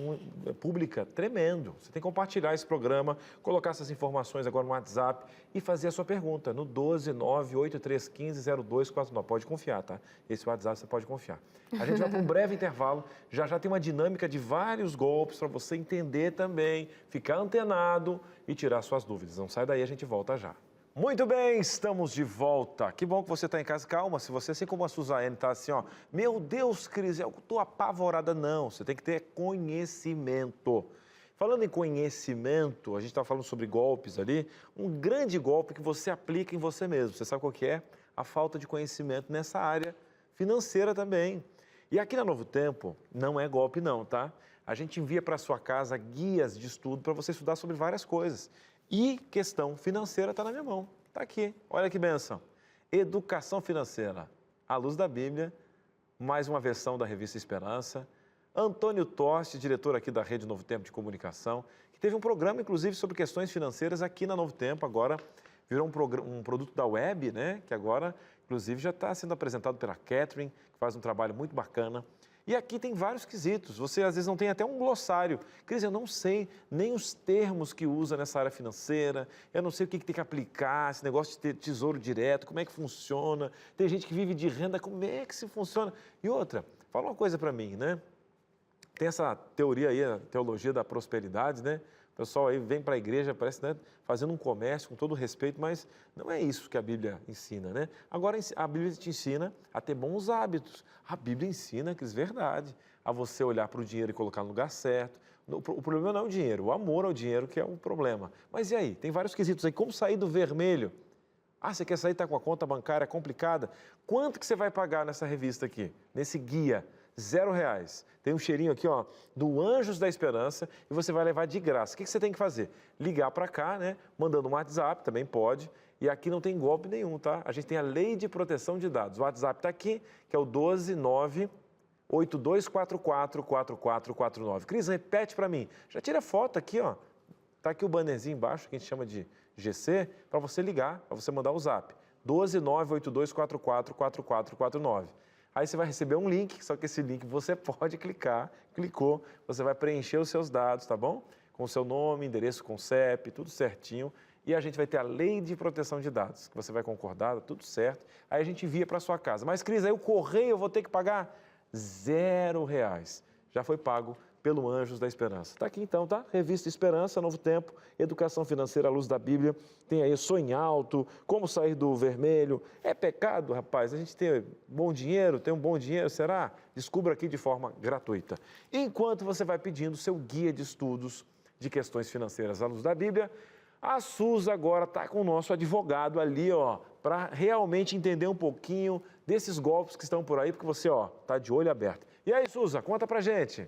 pública tremendo. Você tem que compartilhar esse programa, colocar essas informações agora no WhatsApp e fazer a sua pergunta no 12983150249. Pode confiar, tá? Esse WhatsApp você pode confiar. A gente vai para um breve intervalo. Já tem uma dinâmica de vários golpes para você entender também, ficar antenado e tirar suas dúvidas. Não sai daí, a gente volta já. Muito bem, estamos de volta. Que bom que você está em casa. Calma, se você, assim como a Suzane, está assim, ó, meu Deus, Cris, eu estou apavorada. Não, você tem que ter conhecimento. Falando em conhecimento, a gente está falando sobre golpes ali, um grande golpe que você aplica em você mesmo. Você sabe qual que é? A falta de conhecimento nessa área financeira também. E aqui na Novo Tempo, não é golpe não, tá? A gente envia para sua casa guias de estudo para você estudar sobre várias coisas. E questão financeira está na minha mão, está aqui. Olha que bênção. Educação financeira, à luz da Bíblia, mais uma versão da revista Esperança. Antônio Toste, diretor aqui da Rede Novo Tempo de Comunicação, que teve um programa, inclusive, sobre questões financeiras aqui na Novo Tempo, agora virou um produto da web, né? Que agora, inclusive, já está sendo apresentado pela Catherine, que faz um trabalho muito bacana. E aqui tem vários quesitos, você às vezes não tem até um glossário. Cris, eu não sei nem os termos que usa nessa área financeira, eu não sei o que tem que aplicar, esse negócio de ter tesouro direto, como é que funciona. Tem gente que vive de renda, como é que se funciona? E outra, fala uma coisa para mim, né? Tem essa teoria aí, a teologia da prosperidade, né? O pessoal aí vem para a igreja, parece, né, fazendo um comércio com todo respeito, mas não é isso que a Bíblia ensina, né? Agora, a Bíblia te ensina a ter bons hábitos. A Bíblia ensina, que é verdade, a você olhar para o dinheiro e colocar no lugar certo. O problema não é o dinheiro, o amor ao dinheiro que é o problema. Mas e aí? Tem vários quesitos aí. Como sair do vermelho? Ah, você quer sair, está com a conta bancária complicada? Quanto que você vai pagar nessa revista aqui, nesse guia? R$0. Tem um cheirinho aqui, ó, do Anjos da Esperança e você vai levar de graça. O que você tem que fazer? Ligar para cá, né? Mandando um WhatsApp, também pode. E aqui não tem golpe nenhum, tá? A gente tem a Lei de Proteção de Dados. O WhatsApp está aqui, que é o 12982444449. Cris, repete para mim. Já tira foto aqui, ó. Tá aqui o bannerzinho embaixo, que a gente chama de GC, para você ligar, para você mandar o zap. 12982444449. Aí você vai receber um link, só que esse link você pode clicar, clicou, você vai preencher os seus dados, tá bom? Com o seu nome, endereço com CEP, tudo certinho. E a gente vai ter a Lei de Proteção de Dados, que você vai concordar, tudo certo. Aí a gente envia para sua casa. Mas, Cris, aí o correio eu vou ter que pagar R$0. Já foi pago pelo Anjos da Esperança. Está aqui então, tá? Revista Esperança, Novo Tempo, Educação Financeira à Luz da Bíblia. Tem aí Sonho Alto, Como Sair do Vermelho. É pecado, rapaz, a gente ter bom dinheiro, ter um bom dinheiro, será? Descubra aqui de forma gratuita. Enquanto você vai pedindo seu guia de estudos de questões financeiras à luz da Bíblia, a Suza agora está com o nosso advogado ali, ó, para realmente entender um pouquinho desses golpes que estão por aí, porque você, ó, está de olho aberto. E aí, Suza, conta pra gente.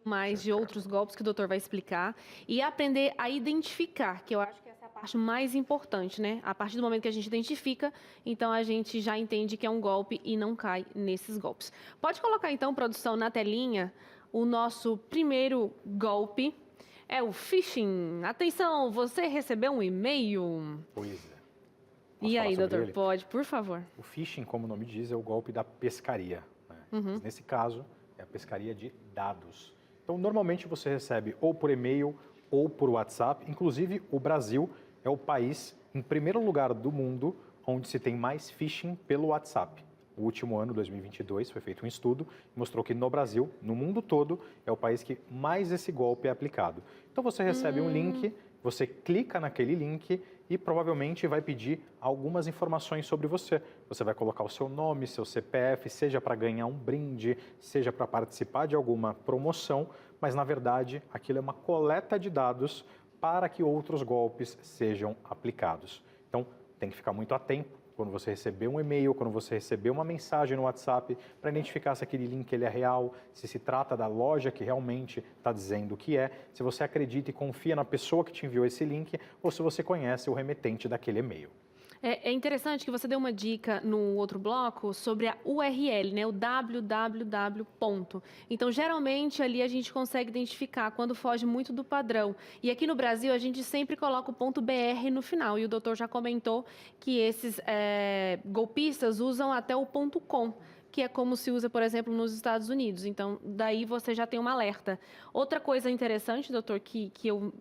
Mais de outros golpes que o doutor vai explicar e aprender a identificar, que eu acho que essa é a parte mais importante, né? A partir do momento que a gente identifica, então a gente já entende que é um golpe e não cai nesses golpes. Pode colocar então, produção, na telinha, o nosso primeiro golpe, é o phishing. Atenção, você recebeu um e-mail? Pois é. E aí, doutor, pode, por favor. O phishing, como o nome diz, é o golpe da pescaria, né? Nesse caso, é a pescaria de dados. Então, normalmente você recebe ou por e-mail ou por WhatsApp. Inclusive, o Brasil é o país, em primeiro lugar do mundo, onde se tem mais phishing pelo WhatsApp. O último ano, 2022, foi feito um estudo e mostrou que no Brasil, no mundo todo, é o país que mais esse golpe é aplicado. Então, você recebe um link, você clica naquele link e provavelmente vai pedir algumas informações sobre você. Você vai colocar o seu nome, seu CPF, seja para ganhar um brinde, seja para participar de alguma promoção, mas na verdade aquilo é uma coleta de dados para que outros golpes sejam aplicados. Então tem que ficar muito atento quando você receber um e-mail, quando você receber uma mensagem no WhatsApp, para identificar se aquele link ele é real, se trata da loja que realmente está dizendo que é, se você acredita e confia na pessoa que te enviou esse link, ou se você conhece o remetente daquele e-mail. É interessante que você deu uma dica no outro bloco sobre a URL, né? O www. Então, geralmente, ali a gente consegue identificar quando foge muito do padrão. E aqui no Brasil, a gente sempre coloca o .br no final. E o doutor já comentou que esses golpistas usam até o .com, que é como se usa, por exemplo, nos Estados Unidos. Então, daí você já tem um alerta. Outra coisa interessante, doutor, que eu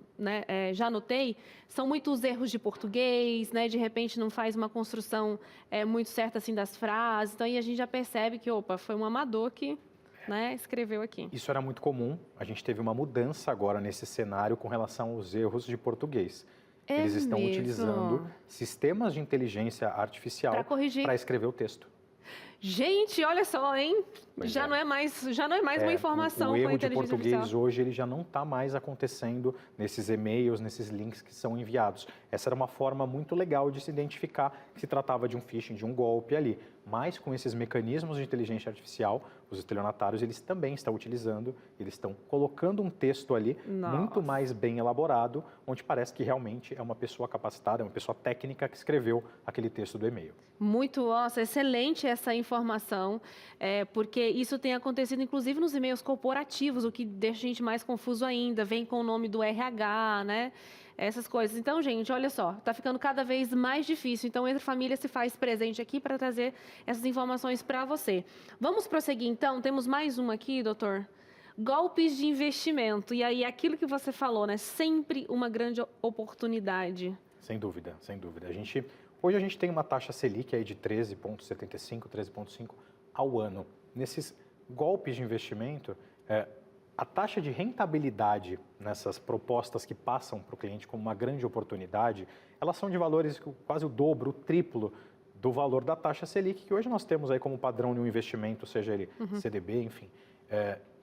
já notei, são muitos erros de português, né? De repente não faz uma construção muito certa assim das frases. Então, aí a gente já percebe que, opa, foi um amador que escreveu aqui. Isso era muito comum. A gente teve uma mudança agora nesse cenário com relação aos erros de português. Eles estão utilizando sistemas de inteligência artificial para escrever o texto. Gente, olha só, hein? Já não é mais uma informação o com a erro de inteligência português artificial. hoje ele já não está mais acontecendo nesses e-mails, nesses links que são enviados. Essa era uma forma muito legal de se identificar que se tratava de um phishing, de um golpe ali. Mas com esses mecanismos de inteligência artificial, os estelionatários eles também estão utilizando, eles estão colocando um texto ali muito mais bem elaborado, onde parece que realmente é uma pessoa capacitada, é uma pessoa técnica que escreveu aquele texto do e-mail. Muito, nossa, excelente essa informação, porque isso tem acontecido inclusive nos e-mails corporativos, o que deixa a gente mais confuso ainda, vem com o nome do RH, né? Essas coisas. Então, gente, olha só, está ficando cada vez mais difícil. Então, Entre Família se faz presente aqui para trazer essas informações para você. Vamos prosseguir, então? Temos mais uma aqui, doutor? Golpes de investimento. E aí, aquilo que você falou, né? Sempre uma grande oportunidade. Sem dúvida, sem dúvida. Hoje a gente tem uma taxa Selic aí de 13,75, 13,5 ao ano. Nesses golpes de investimento, a taxa de rentabilidade nessas propostas que passam para o cliente como uma grande oportunidade, elas são de valores quase o dobro, o triplo do valor da taxa Selic, que hoje nós temos aí como padrão de um investimento, seja ele CDB, enfim.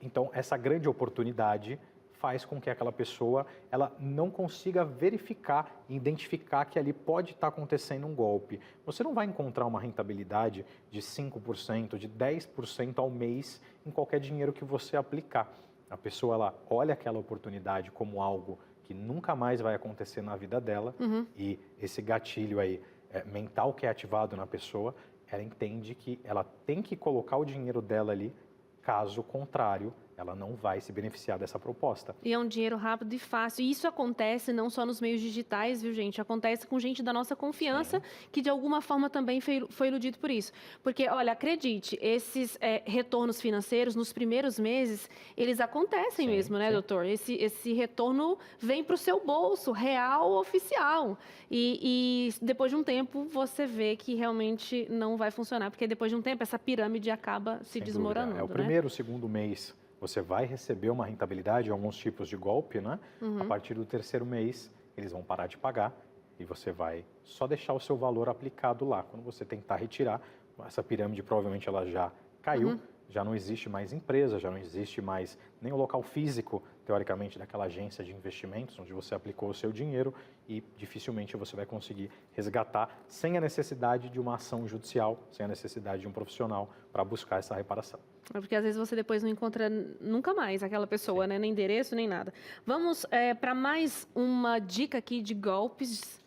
Então, essa grande oportunidade faz com que aquela pessoa ela não consiga verificar e identificar que ali pode estar acontecendo um golpe. Você não vai encontrar uma rentabilidade de 5%, de 10% ao mês em qualquer dinheiro que você aplicar. A pessoa ela olha aquela oportunidade como algo que nunca mais vai acontecer na vida dela e esse gatilho aí mental que é ativado na pessoa, ela entende que ela tem que colocar o dinheiro dela ali, caso contrário, ela não vai se beneficiar dessa proposta. E é um dinheiro rápido e fácil. E isso acontece não só nos meios digitais, viu, gente? Acontece com gente da nossa confiança, que de alguma forma também foi iludido por isso. Porque, olha, acredite, esses retornos financeiros, nos primeiros meses, eles acontecem mesmo, né, doutor? Esse retorno vem para o seu bolso, real, oficial. E depois de um tempo, você vê que realmente não vai funcionar. Porque depois de um tempo, essa pirâmide acaba se desmoronando. É o primeiro, segundo mês. Você vai receber uma rentabilidade, alguns tipos de golpe, né? A partir do terceiro mês, eles vão parar de pagar e você vai só deixar o seu valor aplicado lá. Quando você tentar retirar, essa pirâmide provavelmente ela já caiu, já não existe mais empresa, já não existe mais nem o local físico, teoricamente, daquela agência de investimentos, onde você aplicou o seu dinheiro e dificilmente você vai conseguir resgatar sem a necessidade de uma ação judicial, sem a necessidade de um profissional para buscar essa reparação. Porque às vezes você depois não encontra nunca mais aquela pessoa, né? Nem endereço, nem nada. Vamos para mais uma dica aqui de golpes.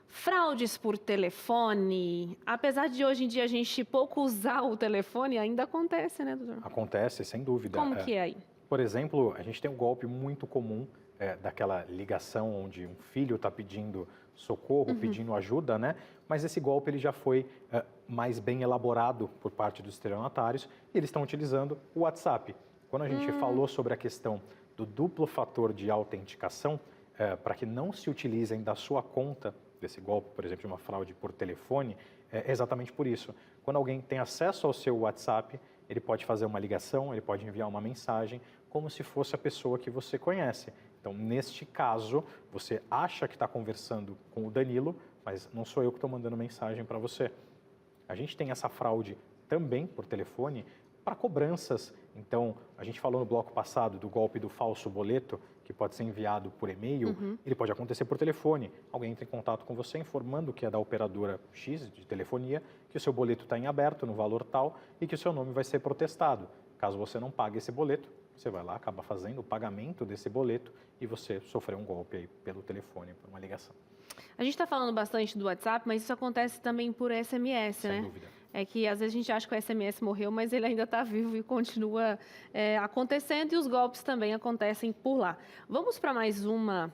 Fraudes por telefone. Apesar de hoje em dia a gente pouco usar o telefone, ainda acontece, né, doutor? Acontece, sem dúvida. Como que é aí? Por exemplo, a gente tem um golpe muito comum daquela ligação onde um filho está pedindo socorro, pedindo ajuda, né? Mas esse golpe ele já foi mais bem elaborado por parte dos estelionatários e eles estão utilizando o WhatsApp. Quando a gente falou sobre a questão do duplo fator de autenticação, para que não se utilizem da sua conta desse golpe, por exemplo, de uma fraude por telefone, é exatamente por isso. Quando alguém tem acesso ao seu WhatsApp, ele pode fazer uma ligação, ele pode enviar uma mensagem, como se fosse a pessoa que você conhece. Então, neste caso, você acha que está conversando com o Danilo, mas não sou eu que estou mandando mensagem para você. A gente tem essa fraude também por telefone para cobranças. Então, a gente falou no bloco passado do golpe do falso boleto, que pode ser enviado por e-mail, ele pode acontecer por telefone. Alguém entra em contato com você informando que é da operadora X de telefonia, que o seu boleto está em aberto no valor tal e que o seu nome vai ser protestado. Caso você não pague esse boleto, você vai lá, acaba fazendo o pagamento desse boleto e você sofreu um golpe aí pelo telefone, por uma ligação. A gente está falando bastante do WhatsApp, mas isso acontece também por SMS, né? Sem dúvida. É que às vezes a gente acha que o SMS morreu, mas ele ainda está vivo e continua acontecendo e os golpes também acontecem por lá. Vamos para mais uma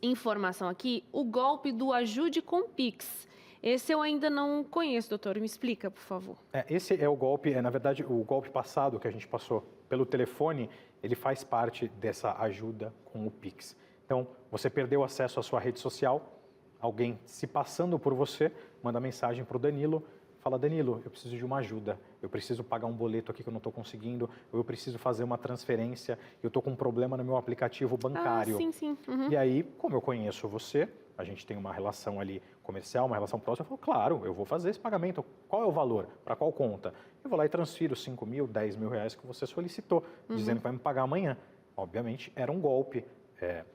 informação aqui. O golpe do Ajude com Pix. Esse eu ainda não conheço, doutor. Me explica, por favor. Esse é o golpe, na verdade, o golpe passado que a gente passou pelo telefone, ele faz parte dessa ajuda com o Pix. Então, você perdeu acesso à sua rede social, alguém se passando por você, manda mensagem para o Danilo, fala, Danilo, eu preciso de uma ajuda, eu preciso pagar um boleto aqui que eu não estou conseguindo, ou eu preciso fazer uma transferência, eu estou com um problema no meu aplicativo bancário. Sim. Uhum. E aí, como eu conheço você, a gente tem uma relação ali comercial, uma relação próxima, eu falo, claro, eu vou fazer esse pagamento. Qual é o valor? Para qual conta? Eu vou lá e transfiro 5 mil, 10 mil reais que você solicitou, dizendo que vai me pagar amanhã. Obviamente, era um golpe.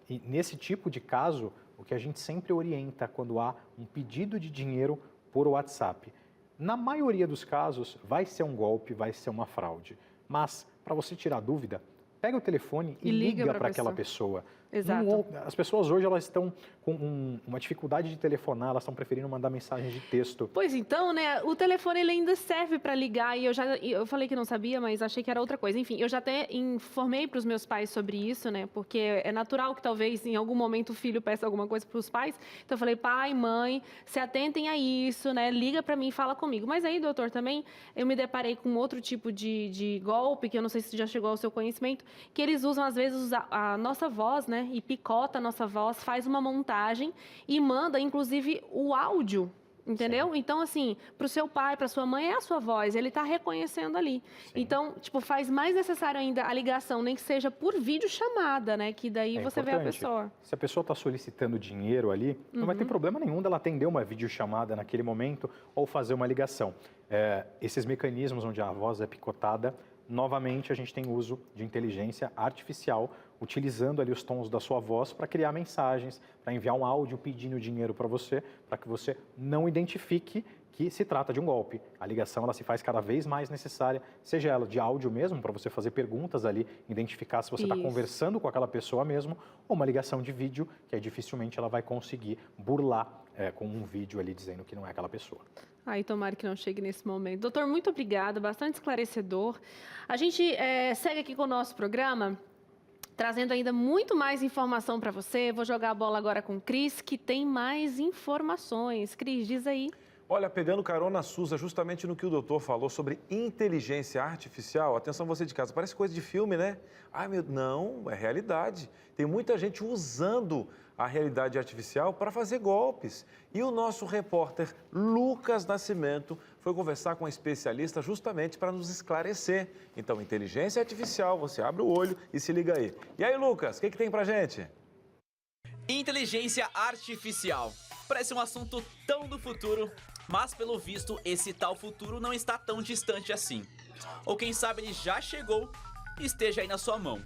E nesse tipo de caso, o que a gente sempre orienta quando há um pedido de dinheiro por WhatsApp, na maioria dos casos, vai ser um golpe, vai ser uma fraude. Mas, para você tirar dúvida, pega o telefone e liga para aquela pessoa. Exato. As pessoas hoje elas estão com uma dificuldade de telefonar, elas estão preferindo mandar mensagem de texto. Pois então, né? O telefone ele ainda serve para ligar e eu falei que não sabia, mas achei que era outra coisa. Enfim, eu já até informei para os meus pais sobre isso, né? Porque é natural que talvez em algum momento o filho peça alguma coisa para os pais. Então eu falei, pai, mãe, se atentem a isso, né? Liga para mim, fala comigo. Mas aí, doutor, também eu me deparei com outro tipo de golpe que eu não sei se já chegou ao seu conhecimento, que eles usam às vezes a nossa voz, né? E picota a nossa voz, faz uma montagem e manda, inclusive, o áudio, entendeu? Sim. Então, assim, para o seu pai, para sua mãe, é a sua voz, ele está reconhecendo ali. Sim. Então, tipo, faz mais necessário ainda a ligação, nem que seja por videochamada, né? Que daí você vê a pessoa. Se a pessoa está solicitando dinheiro ali, não vai ter problema nenhum dela atender uma videochamada naquele momento ou fazer uma ligação. Esses mecanismos onde a voz é picotada, novamente, a gente tem uso de inteligência artificial, utilizando ali os tons da sua voz para criar mensagens, para enviar um áudio pedindo dinheiro para você, para que você não identifique que se trata de um golpe. A ligação ela se faz cada vez mais necessária, seja ela de áudio mesmo, para você fazer perguntas ali, identificar se você está conversando com aquela pessoa mesmo, ou uma ligação de vídeo, que aí dificilmente ela vai conseguir burlar com um vídeo ali dizendo que não é aquela pessoa. Ai, tomara que não chegue nesse momento. Doutor, muito obrigada, bastante esclarecedor. A gente segue aqui com o nosso programa, trazendo ainda muito mais informação para você. Vou jogar a bola agora com o Cris, que tem mais informações. Cris, diz aí. Olha, pegando carona, Suza, justamente no que o doutor falou sobre inteligência artificial. Atenção você de casa, parece coisa de filme, né? Ai, não, é realidade. Tem muita gente usando a realidade artificial para fazer golpes. E o nosso repórter Lucas Nascimento foi conversar com a especialista justamente para nos esclarecer. Então, inteligência artificial, você abre o olho e se liga aí. E aí, Lucas, o que tem pra gente? Inteligência artificial. Parece um assunto tão do futuro, mas pelo visto esse tal futuro não está tão distante assim. Ou quem sabe ele já chegou e esteja aí na sua mão.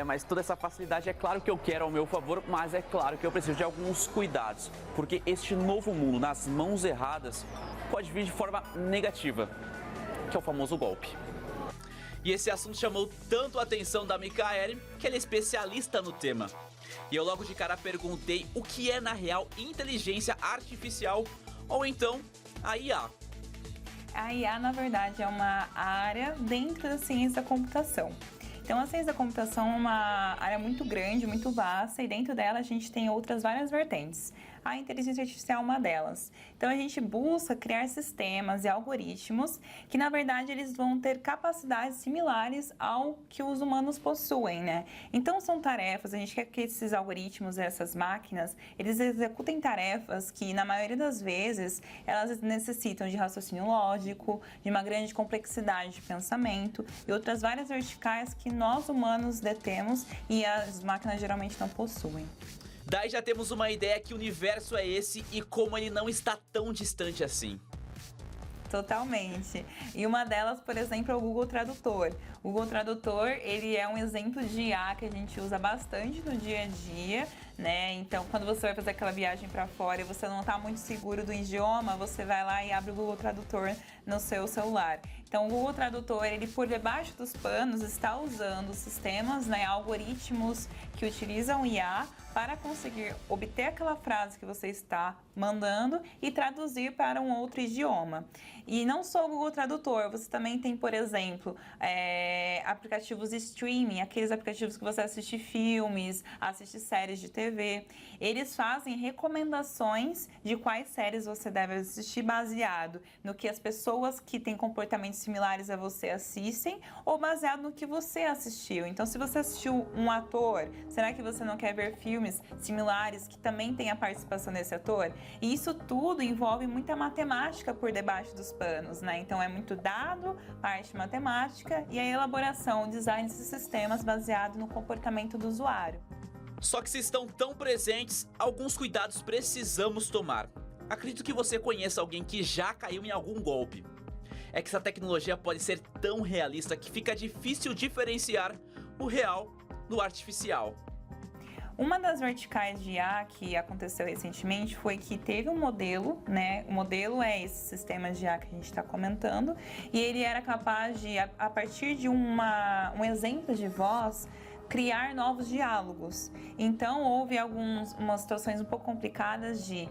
Mas toda essa facilidade é claro que eu quero ao meu favor, mas é claro que eu preciso de alguns cuidados, porque este novo mundo nas mãos erradas pode vir de forma negativa, que é o famoso golpe. E esse assunto chamou tanto a atenção da Micaele, que ela é especialista no tema. E eu logo de cara perguntei o que é na real inteligência artificial, ou então a IA. A IA, na verdade, é uma área dentro da ciência da computação. Então, a ciência da computação é uma área muito grande, muito vasta, e dentro dela a gente tem outras várias vertentes. A inteligência artificial é uma delas. Então, a gente busca criar sistemas e algoritmos que, na verdade, eles vão ter capacidades similares ao que os humanos possuem, né? Então, são tarefas, a gente quer que esses algoritmos, essas máquinas, eles executem tarefas que, na maioria das vezes, elas necessitam de raciocínio lógico, de uma grande complexidade de pensamento e outras várias verticais que nós humanos detemos e as máquinas geralmente não possuem. Daí já temos uma ideia que universo é esse e como ele não está tão distante assim. Totalmente. E uma delas, por exemplo, é o Google Tradutor. O Google Tradutor, ele é um exemplo de IA que a gente usa bastante no dia a dia, né? Então, quando você vai fazer aquela viagem para fora e você não está muito seguro do idioma, você vai lá e abre o Google Tradutor no seu celular. Então, o Google Tradutor, ele por debaixo dos panos está usando sistemas, né, algoritmos que utilizam IA para conseguir obter aquela frase que você está mandando e traduzir para um outro idioma. E não só o Google Tradutor, você também tem, por exemplo, aplicativos de streaming, aqueles aplicativos que você assiste filmes, assiste séries de TV, ver. Eles fazem recomendações de quais séries você deve assistir baseado no que as pessoas que têm comportamentos similares a você assistem ou baseado no que você assistiu. Então, se você assistiu um ator, será que você não quer ver filmes similares que também têm a participação desse ator? E isso tudo envolve muita matemática por debaixo dos panos, né? Então, é muito dado, parte matemática e a elaboração, o design desses sistemas baseado no comportamento do usuário. Só que se estão tão presentes, alguns cuidados precisamos tomar. Acredito que você conheça alguém que já caiu em algum golpe. É que essa tecnologia pode ser tão realista que fica difícil diferenciar o real do artificial. Uma das verticais de IA que aconteceu recentemente foi que teve um modelo, né? O modelo é esse sistema de IA que a gente está comentando, e ele era capaz de, a partir de um exemplo de voz, criar novos diálogos. Então, houve umas situações um pouco complicadas de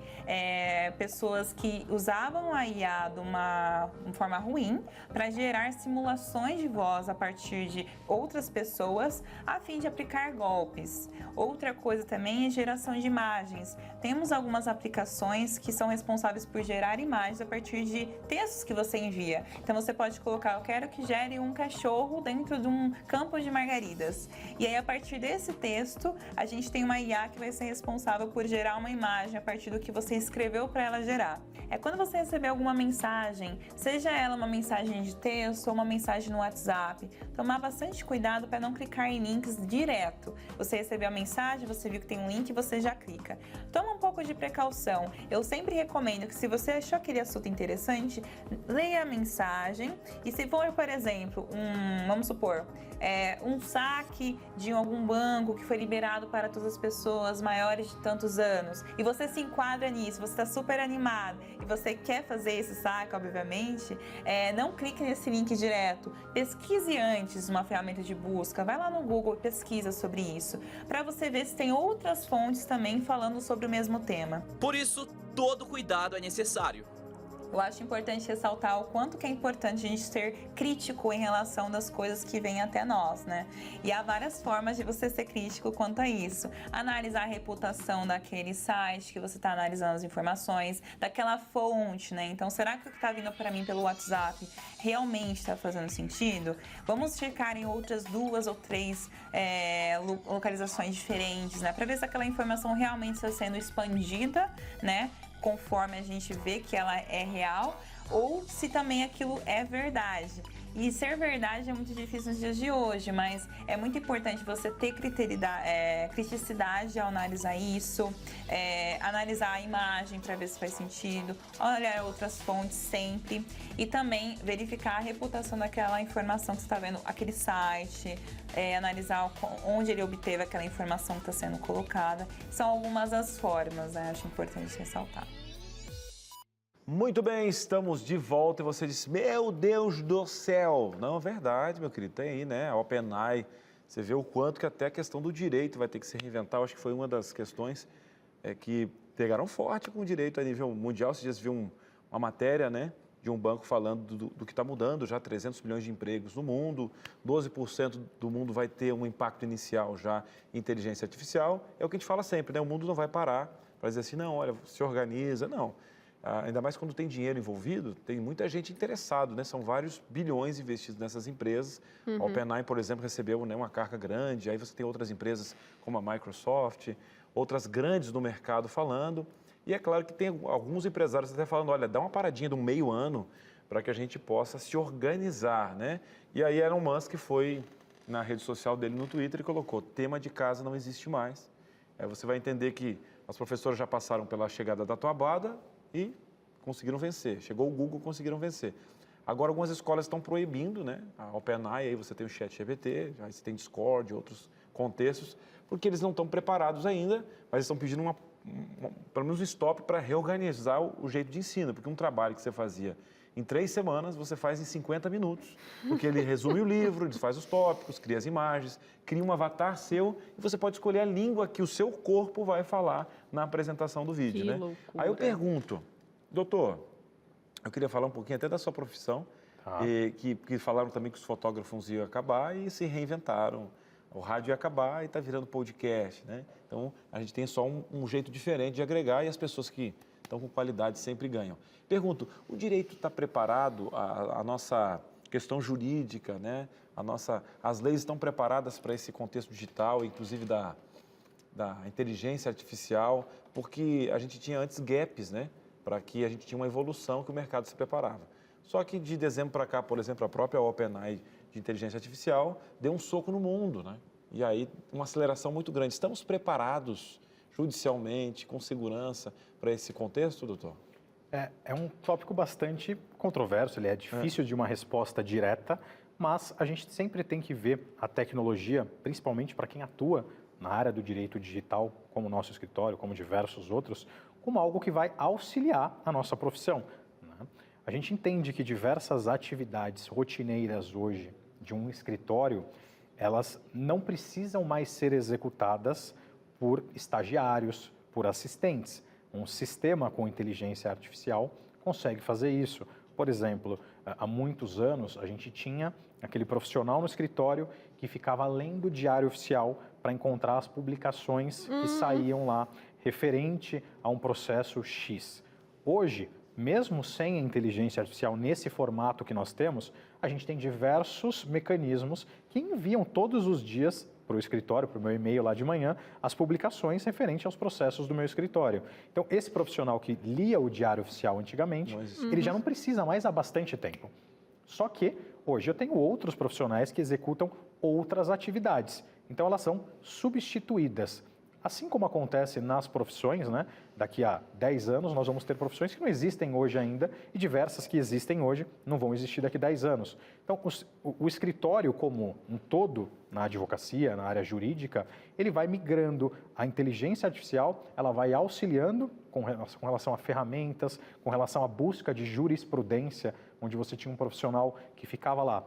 pessoas que usavam a IA de uma forma ruim para gerar simulações de voz a partir de outras pessoas a fim de aplicar golpes. Outra coisa também é geração de imagens. Temos algumas aplicações que são responsáveis por gerar imagens a partir de textos que você envia. Então, você pode colocar, eu quero que gere um cachorro dentro de um campo de margaridas. E aí, a partir desse texto, a gente tem uma IA que vai ser responsável por gerar uma imagem a partir do que você escreveu para ela gerar. É quando você receber alguma mensagem, seja ela uma mensagem de texto ou uma mensagem no WhatsApp, tomar bastante cuidado para não clicar em links direto. Você recebeu a mensagem, você viu que tem um link, você já clica. Toma um pouco de precaução. Eu sempre recomendo que, se você achou aquele assunto interessante, leia a mensagem e, se for, por exemplo, vamos supor, um saque de algum banco que foi liberado para todas as pessoas maiores de tantos anos, e você se enquadra nisso, você está super animado e você quer fazer esse saque, obviamente, não clique nesse link direto. Pesquise antes uma ferramenta de busca, vai lá no Google e pesquisa sobre isso, para você ver se tem outras fontes também falando sobre o mesmo tema. Por isso, todo cuidado é necessário. Eu acho importante ressaltar o quanto que é importante a gente ser crítico em relação das coisas que vêm até nós, né? E há várias formas de você ser crítico quanto a isso. Analisar a reputação daquele site que você está analisando as informações, daquela fonte, né? Então, será que o que está vindo para mim pelo WhatsApp realmente está fazendo sentido? Vamos checar em outras 2 ou 3 localizações diferentes, né? Para ver se aquela informação realmente está sendo expandida, né? Conforme a gente vê que ela é real, ou se também aquilo é verdade. E ser verdade é muito difícil nos dias de hoje, mas é muito importante você ter criticidade ao analisar isso, analisar a imagem para ver se faz sentido, olhar outras fontes sempre e também verificar a reputação daquela informação que você está vendo, aquele site, analisar onde ele obteve aquela informação que está sendo colocada. São algumas das formas, né? Acho importante ressaltar. Muito bem, estamos de volta e você disse, meu Deus do céu. Não, é verdade, meu querido, tem aí, né, a OpenAI. Você vê o quanto que até a questão do direito vai ter que se reinventar. Eu acho que foi uma das questões que pegaram forte com o direito a nível mundial. Esses dias viu uma matéria, né, de um banco falando do que está mudando, já 300 milhões de empregos no mundo, 12% do mundo vai ter um impacto inicial já em inteligência artificial. É o que a gente fala sempre, né, o mundo não vai parar para dizer assim, não, olha, se organiza, não. Ainda mais quando tem dinheiro envolvido, tem muita gente interessada, né? São vários bilhões investidos nessas empresas. A OpenAI, por exemplo, recebeu, né, uma carga grande. Aí você tem outras empresas como a Microsoft, outras grandes no mercado falando. E é claro que tem alguns empresários até falando, olha, dá uma paradinha de um meio ano para que a gente possa se organizar, né? E aí Elon Musk foi na rede social dele, no Twitter, e colocou, tema de casa não existe mais. Você vai entender que as professoras já passaram pela chegada da toabada e conseguiram vencer. Chegou o Google, conseguiram vencer. Agora, algumas escolas estão proibindo, né? A OpenAI, aí você tem o ChatGPT, aí você tem Discord, outros contextos, porque eles não estão preparados ainda, mas estão pedindo pelo menos um stop para reorganizar o jeito de ensino, porque um trabalho que você fazia em 3 semanas, você faz em 50 minutos, porque ele resume o livro, ele faz os tópicos, cria as imagens, cria um avatar seu e você pode escolher a língua que o seu corpo vai falar na apresentação do vídeo, né? Loucura. Aí eu pergunto, doutor, eu queria falar um pouquinho até da sua profissão, que falaram também que os fotógrafos iam acabar e se reinventaram. O rádio ia acabar e está virando podcast, né? Então, a gente tem só um jeito diferente de agregar e as pessoas que estão com qualidade sempre ganham. Pergunto, o direito está preparado, a nossa questão jurídica, né? As leis estão preparadas para esse contexto digital, inclusive da inteligência artificial, porque a gente tinha antes gaps, né? Para que a gente tinha uma evolução que o mercado se preparava. Só que de dezembro para cá, por exemplo, a própria OpenAI de inteligência artificial deu um soco no mundo, né? E aí uma aceleração muito grande. Estamos preparados judicialmente, com segurança, para esse contexto, doutor? É um tópico bastante controverso, ele é difícil de uma resposta direta, mas a gente sempre tem que ver a tecnologia, principalmente para quem atua na área do direito digital, como o nosso escritório, como diversos outros, como algo que vai auxiliar a nossa profissão, né? A gente entende que diversas atividades rotineiras hoje de um escritório, elas não precisam mais ser executadas por estagiários, por assistentes. Um sistema com inteligência artificial consegue fazer isso. Por exemplo, há muitos anos a gente tinha aquele profissional no escritório que ficava lendo o diário oficial para encontrar as publicações que saíam lá referente a um processo X. Hoje, mesmo sem a inteligência artificial nesse formato que nós temos, a gente tem diversos mecanismos que enviam todos os dias para o escritório, para o meu e-mail lá de manhã, as publicações referentes aos processos do meu escritório. Então, esse profissional que lia o diário oficial antigamente, ele já não precisa mais há bastante tempo. Só que, hoje, eu tenho outros profissionais que executam outras atividades. Então, elas são substituídas. Assim como acontece nas profissões, né? Daqui a 10 anos nós vamos ter profissões que não existem hoje ainda e diversas que existem hoje não vão existir daqui a 10 anos. Então, o escritório como um todo, na advocacia, na área jurídica, ele vai migrando. A inteligência artificial, ela vai auxiliando com relação a ferramentas, com relação à busca de jurisprudência, onde você tinha um profissional que ficava lá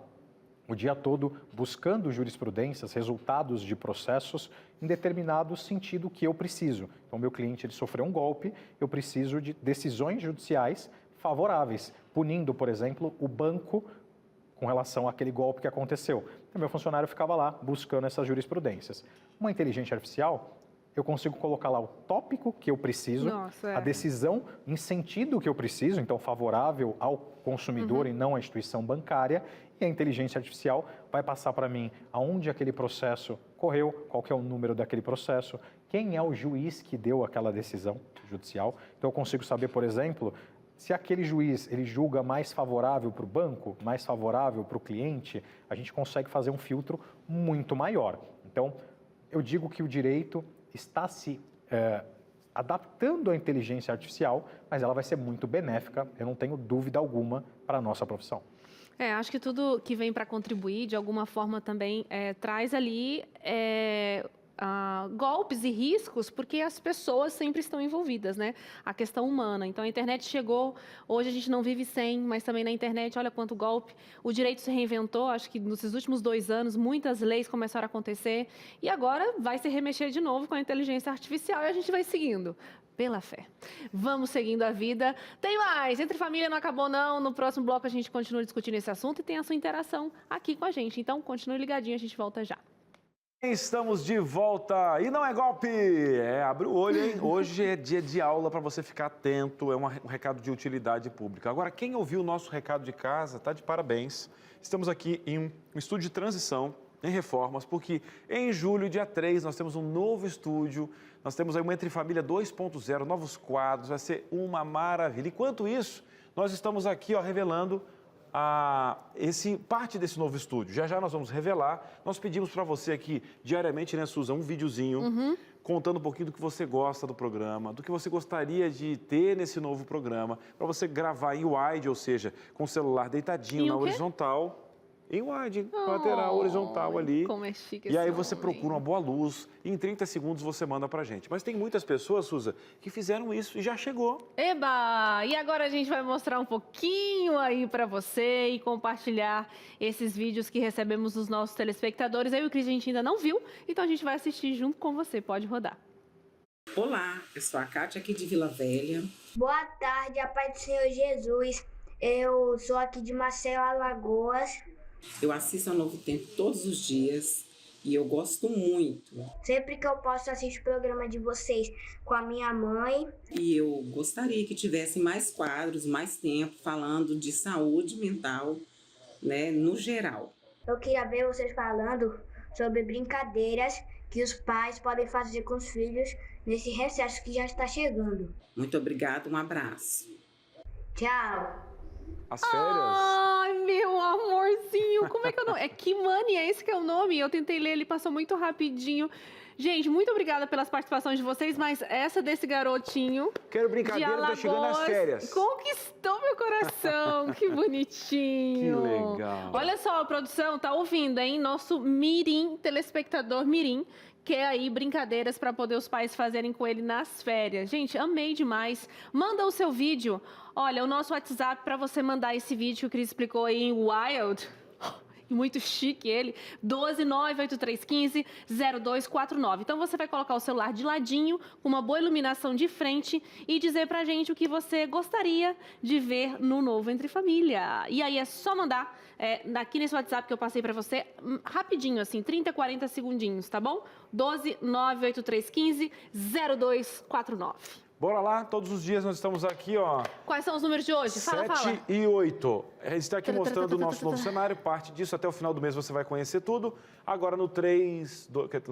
o dia todo buscando jurisprudências, resultados de processos em determinado sentido que eu preciso. Então, meu cliente ele sofreu um golpe, eu preciso de decisões judiciais favoráveis, punindo, por exemplo, o banco com relação àquele golpe que aconteceu. Então, meu funcionário ficava lá buscando essas jurisprudências. Uma inteligência artificial, eu consigo colocar lá o tópico que eu preciso, a decisão em sentido que eu preciso, então favorável ao consumidor e não à instituição bancária, e a inteligência artificial vai passar para mim aonde aquele processo correu, qual que é o número daquele processo, quem é o juiz que deu aquela decisão judicial. Então eu consigo saber, por exemplo, se aquele juiz ele julga mais favorável para o banco, mais favorável para o cliente, a gente consegue fazer um filtro muito maior. Então, eu digo que o direito está se adaptando à inteligência artificial, mas ela vai ser muito benéfica, eu não tenho dúvida alguma, para a nossa profissão. Acho que tudo que vem para contribuir, de alguma forma também, traz ali golpes e riscos, porque as pessoas sempre estão envolvidas, né? A questão humana. Então, a internet chegou, hoje a gente não vive sem, mas também na internet, olha quanto golpe. O direito se reinventou, acho que nos últimos 2 anos, muitas leis começaram a acontecer, e agora vai se remexer de novo com a inteligência artificial e a gente vai seguindo. Pela fé. Vamos seguindo a vida. Tem mais! Entre Família não acabou não. No próximo bloco a gente continua discutindo esse assunto e tem a sua interação aqui com a gente. Então, continue ligadinho, a gente volta já. Estamos de volta e não é golpe, abre o olho, hein? Hoje é dia de aula para você ficar atento, é um recado de utilidade pública. Agora, quem ouviu o nosso recado de casa, está de parabéns. Estamos aqui em um estúdio de transição, em reformas, porque em julho, dia 3, nós temos um novo estúdio, nós temos aí uma Entre Família 2.0, novos quadros, vai ser uma maravilha. Enquanto isso, nós estamos aqui revelando parte desse novo estúdio. Já já nós vamos revelar. Nós pedimos para você aqui, diariamente, né, Susan, um videozinho contando um pouquinho do que você gosta do programa, do que você gostaria de ter nesse novo programa, para você gravar em wide, ou seja, com o celular deitadinho na horizontal. Em wide, lateral, horizontal ali. Como é chique e aí você procura uma boa luz e em 30 segundos você manda pra gente. Mas tem muitas pessoas, Suza, que fizeram isso e já chegou. Eba! E agora a gente vai mostrar um pouquinho aí pra você e compartilhar esses vídeos que recebemos dos nossos telespectadores. Aí o Cris a gente ainda não viu, então a gente vai assistir junto com você. Pode rodar. Olá, eu sou a Kátia aqui de Vila Velha. Boa tarde, a paz do Senhor Jesus. Eu sou aqui de Maceió, Alagoas. Eu assisto ao Novo Tempo todos os dias E eu gosto muito. Sempre que eu posso assistir o programa de vocês com a minha mãe. E eu gostaria que tivesse mais quadros, mais tempo falando de saúde mental, né, no geral. Eu queria ver vocês falando sobre brincadeiras que os pais podem fazer com os filhos nesse recesso que já está chegando. Muito obrigada, um abraço. Tchau. As férias? Ai, meu amorzinho, como é que é o nome? É Kimani, é esse que é o nome? Eu tentei ler, ele passou muito rapidinho. Gente, muito obrigada pelas participações de vocês, mas essa desse garotinho Quero brincadeira, tá chegando as férias. Conquistou meu coração, que bonitinho. Que legal. Olha só, a produção tá ouvindo, hein? Nosso mirim, telespectador mirim, quer aí brincadeiras para poder os pais fazerem com ele nas férias. Gente, amei demais. Manda o seu vídeo. Olha, o nosso WhatsApp para você mandar esse vídeo que o Cris explicou aí em Wild. Muito chique ele, 12983150249. Então você vai colocar o celular de ladinho, com uma boa iluminação de frente e dizer pra gente o que você gostaria de ver no Novo Entre Família. E aí é só mandar aqui nesse WhatsApp que eu passei pra você, rapidinho assim, 30, 40 segundinhos, tá bom? 12983150249. Bora lá, todos os dias nós estamos aqui, ó. Quais são os números de hoje? Fala, 7 e 8. A gente está aqui mostrando o nosso novo cenário, parte disso. Até o final do mês você vai conhecer tudo. Agora no 3...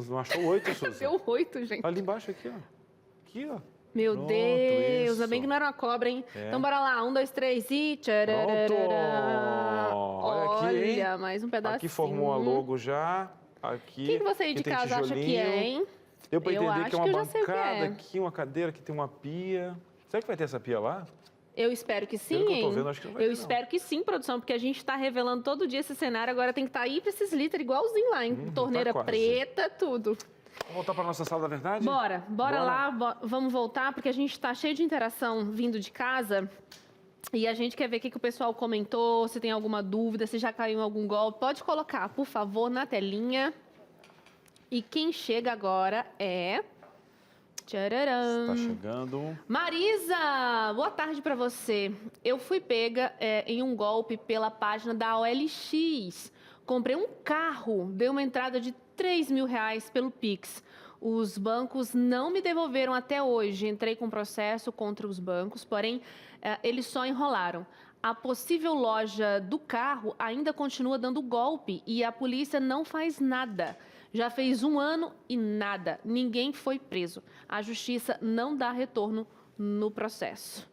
Não achou o 8, Suzy? Deu 8, gente. Ali embaixo, aqui, ó. Aqui, ó. Meu Pronto, Deus, isso. ainda bem que não era uma cobra, hein? É. Então bora lá, 1, 2, 3 e... Pronto! Olha aqui, hein? Olha, mais um pedacinho. Aqui formou a logo já. Aqui. O que você aí de tem casa acha que tijolinho. é, hein? Deu pra Eu entender acho que é que eu uma já sei o que bancada é. aqui, uma cadeira, aqui tem uma pia. Será que vai ter essa pia lá? Eu espero que sim, Pelo que eu tô hein? vendo, acho que não vai Eu ter, não. espero que sim, produção, porque a gente tá revelando todo dia esse cenário, agora tem que estar aí pra esses glitter igualzinho lá, hein? Torneira quase. preta, tudo. Vamos voltar para nossa sala da verdade? Bora lá, vamos voltar, porque a gente tá cheio de interação vindo de casa. E a gente quer ver o que o pessoal comentou, se tem alguma dúvida, se já caiu em algum golpe. Pode colocar, por favor, na telinha. E quem chega agora é... Tcharam. Está chegando. Marisa, boa tarde para você. Eu fui pega em um golpe pela página da OLX. Comprei um carro, dei uma entrada de R$3.000 pelo Pix. Os bancos não me devolveram até hoje. Entrei com processo contra os bancos, porém, eles só enrolaram. A possível loja do carro ainda continua dando golpe e a polícia não faz nada. Já fez 1 ano e nada. Ninguém foi preso. A justiça não dá retorno no processo.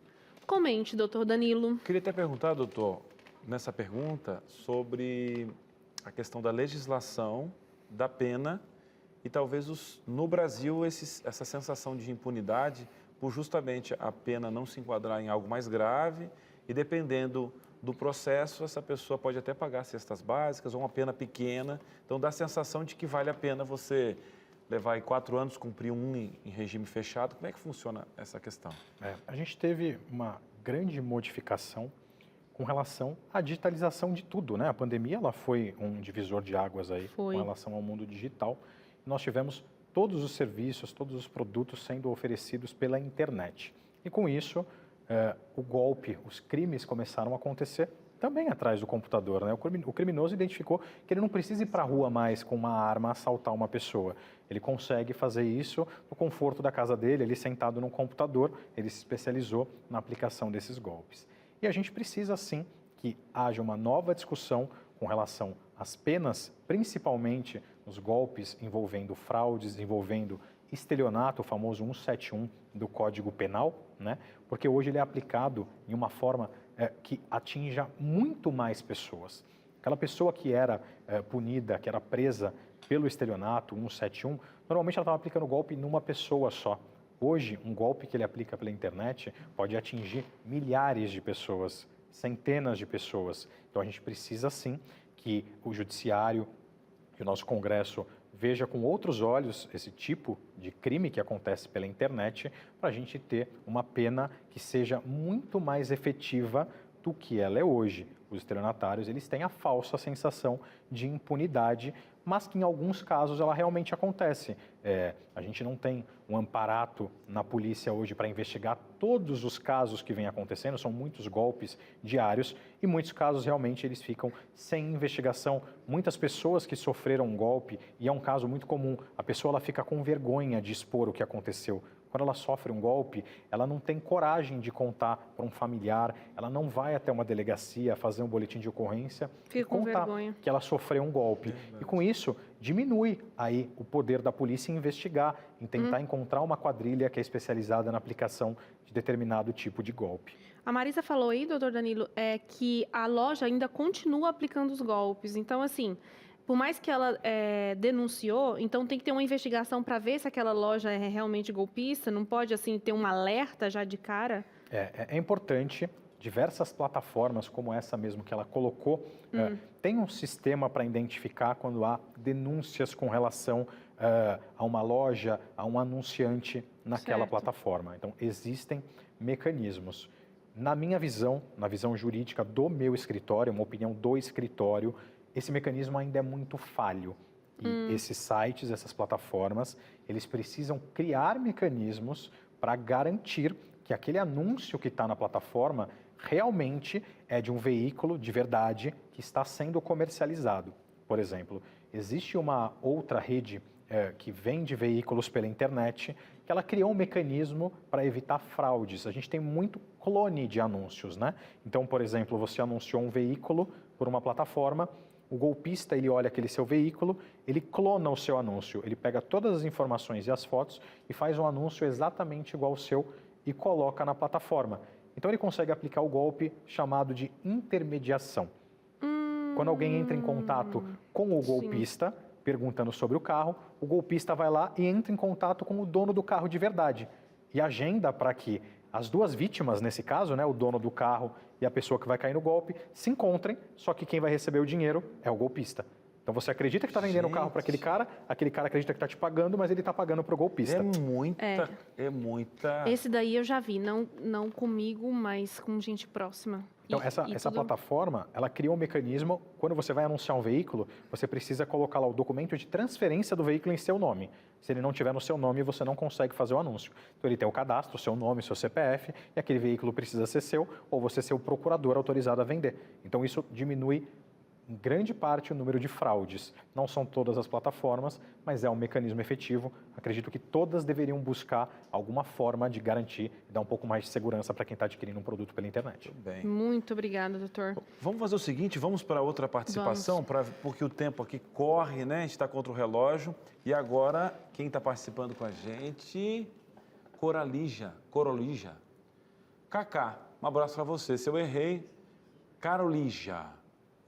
Comente, doutor Danilo. Queria até perguntar, doutor, nessa pergunta, sobre a questão da legislação, da pena e talvez no Brasil essa sensação de impunidade por justamente a pena não se enquadrar em algo mais grave e dependendo do processo, essa pessoa pode até pagar cestas básicas ou uma pena pequena. Então, dá a sensação de que vale a pena você levar aí 4 anos, cumprir em regime fechado. Como é que funciona essa questão? A gente teve uma grande modificação com relação à digitalização de tudo, né? A pandemia ela foi um divisor de águas aí com relação ao mundo digital. Nós tivemos todos os serviços, todos os produtos sendo oferecidos pela internet. E com isso, o golpe, os crimes começaram a acontecer também atrás do computador, né? O criminoso identificou que ele não precisa ir para a rua mais com uma arma assaltar uma pessoa. Ele consegue fazer isso no conforto da casa dele, ele sentado no computador, ele se especializou na aplicação desses golpes. E a gente precisa, sim, que haja uma nova discussão com relação às penas, principalmente nos golpes envolvendo fraudes, envolvendo estelionato, o famoso 171 do Código Penal, né? Porque hoje ele é aplicado em uma forma que atinja muito mais pessoas. Aquela pessoa que era punida, que era presa pelo estelionato 171, normalmente ela estava aplicando golpe numa pessoa só. Hoje, um golpe que ele aplica pela internet pode atingir milhares de pessoas, centenas de pessoas. Então a gente precisa sim que o judiciário e o nosso Congresso veja com outros olhos esse tipo de crime que acontece pela internet para a gente ter uma pena que seja muito mais efetiva do que ela é hoje. Os estelionatários eles têm a falsa sensação de impunidade, mas que em alguns casos ela realmente acontece. A gente não tem um amparato na polícia hoje para investigar todos os casos que vêm acontecendo, são muitos golpes diários e muitos casos realmente eles ficam sem investigação. Muitas pessoas que sofreram um golpe, e é um caso muito comum, a pessoa ela fica com vergonha de expor o que aconteceu. Quando ela sofre um golpe, ela não tem coragem de contar para um familiar, ela não vai até uma delegacia fazer um boletim de ocorrência e contar que ela sofreu um golpe. E com isso, diminui aí o poder da polícia em investigar, em tentar encontrar uma quadrilha que é especializada na aplicação de determinado tipo de golpe. A Marisa falou aí, doutor Danilo, que a loja ainda continua aplicando os golpes. Então, assim, por mais que ela denunciou, então tem que ter uma investigação para ver se aquela loja é realmente golpista, não pode, assim, ter um alerta já de cara? É importante, diversas plataformas como essa mesmo que ela colocou, tem um sistema para identificar quando há denúncias com relação a uma loja, a um anunciante naquela plataforma. Então, existem mecanismos. Na minha visão, na visão jurídica do meu escritório, uma opinião do escritório, esse mecanismo ainda é muito falho. E esses sites, essas plataformas, eles precisam criar mecanismos para garantir que aquele anúncio que está na plataforma realmente é de um veículo de verdade que está sendo comercializado. Por exemplo, existe uma outra rede que vende veículos pela internet, que ela criou um mecanismo para evitar fraudes. A gente tem muito clone de anúncios, né? Então, por exemplo, você anunciou um veículo por uma plataforma, o golpista, ele olha aquele seu veículo, ele clona o seu anúncio, ele pega todas as informações e as fotos e faz um anúncio exatamente igual ao seu e coloca na plataforma. Então ele consegue aplicar o golpe chamado de intermediação. Quando alguém entra em contato com o golpista, perguntando sobre o carro, o golpista vai lá e entra em contato com o dono do carro de verdade e agenda para que as duas vítimas, nesse caso, né, o dono do carro e a pessoa que vai cair no golpe, se encontrem, só que quem vai receber o dinheiro é o golpista. Então você acredita que está vendendo o carro para aquele cara acredita que está te pagando, mas ele está pagando para o golpista. É muita... Esse daí eu já vi, não comigo, mas com gente próxima. Então, essa plataforma, ela cria um mecanismo, quando você vai anunciar um veículo, você precisa colocar lá o documento de transferência do veículo em seu nome. Se ele não tiver no seu nome, você não consegue fazer o anúncio. Então, ele tem o cadastro, o seu nome, o seu CPF, e aquele veículo precisa ser seu, ou você ser o procurador autorizado a vender. Então, isso diminui em grande parte o número de fraudes. Não são todas as plataformas, mas é um mecanismo efetivo. Acredito que todas deveriam buscar alguma forma de garantir e dar um pouco mais de segurança para quem está adquirindo um produto pela internet. Bem. Muito obrigada, doutor. Vamos fazer o seguinte, vamos para outra participação, porque o tempo aqui corre, né? A gente está contra o relógio. E agora, quem está participando com a gente? Corolija. Cacá, um abraço para você. Se eu errei, Carolija.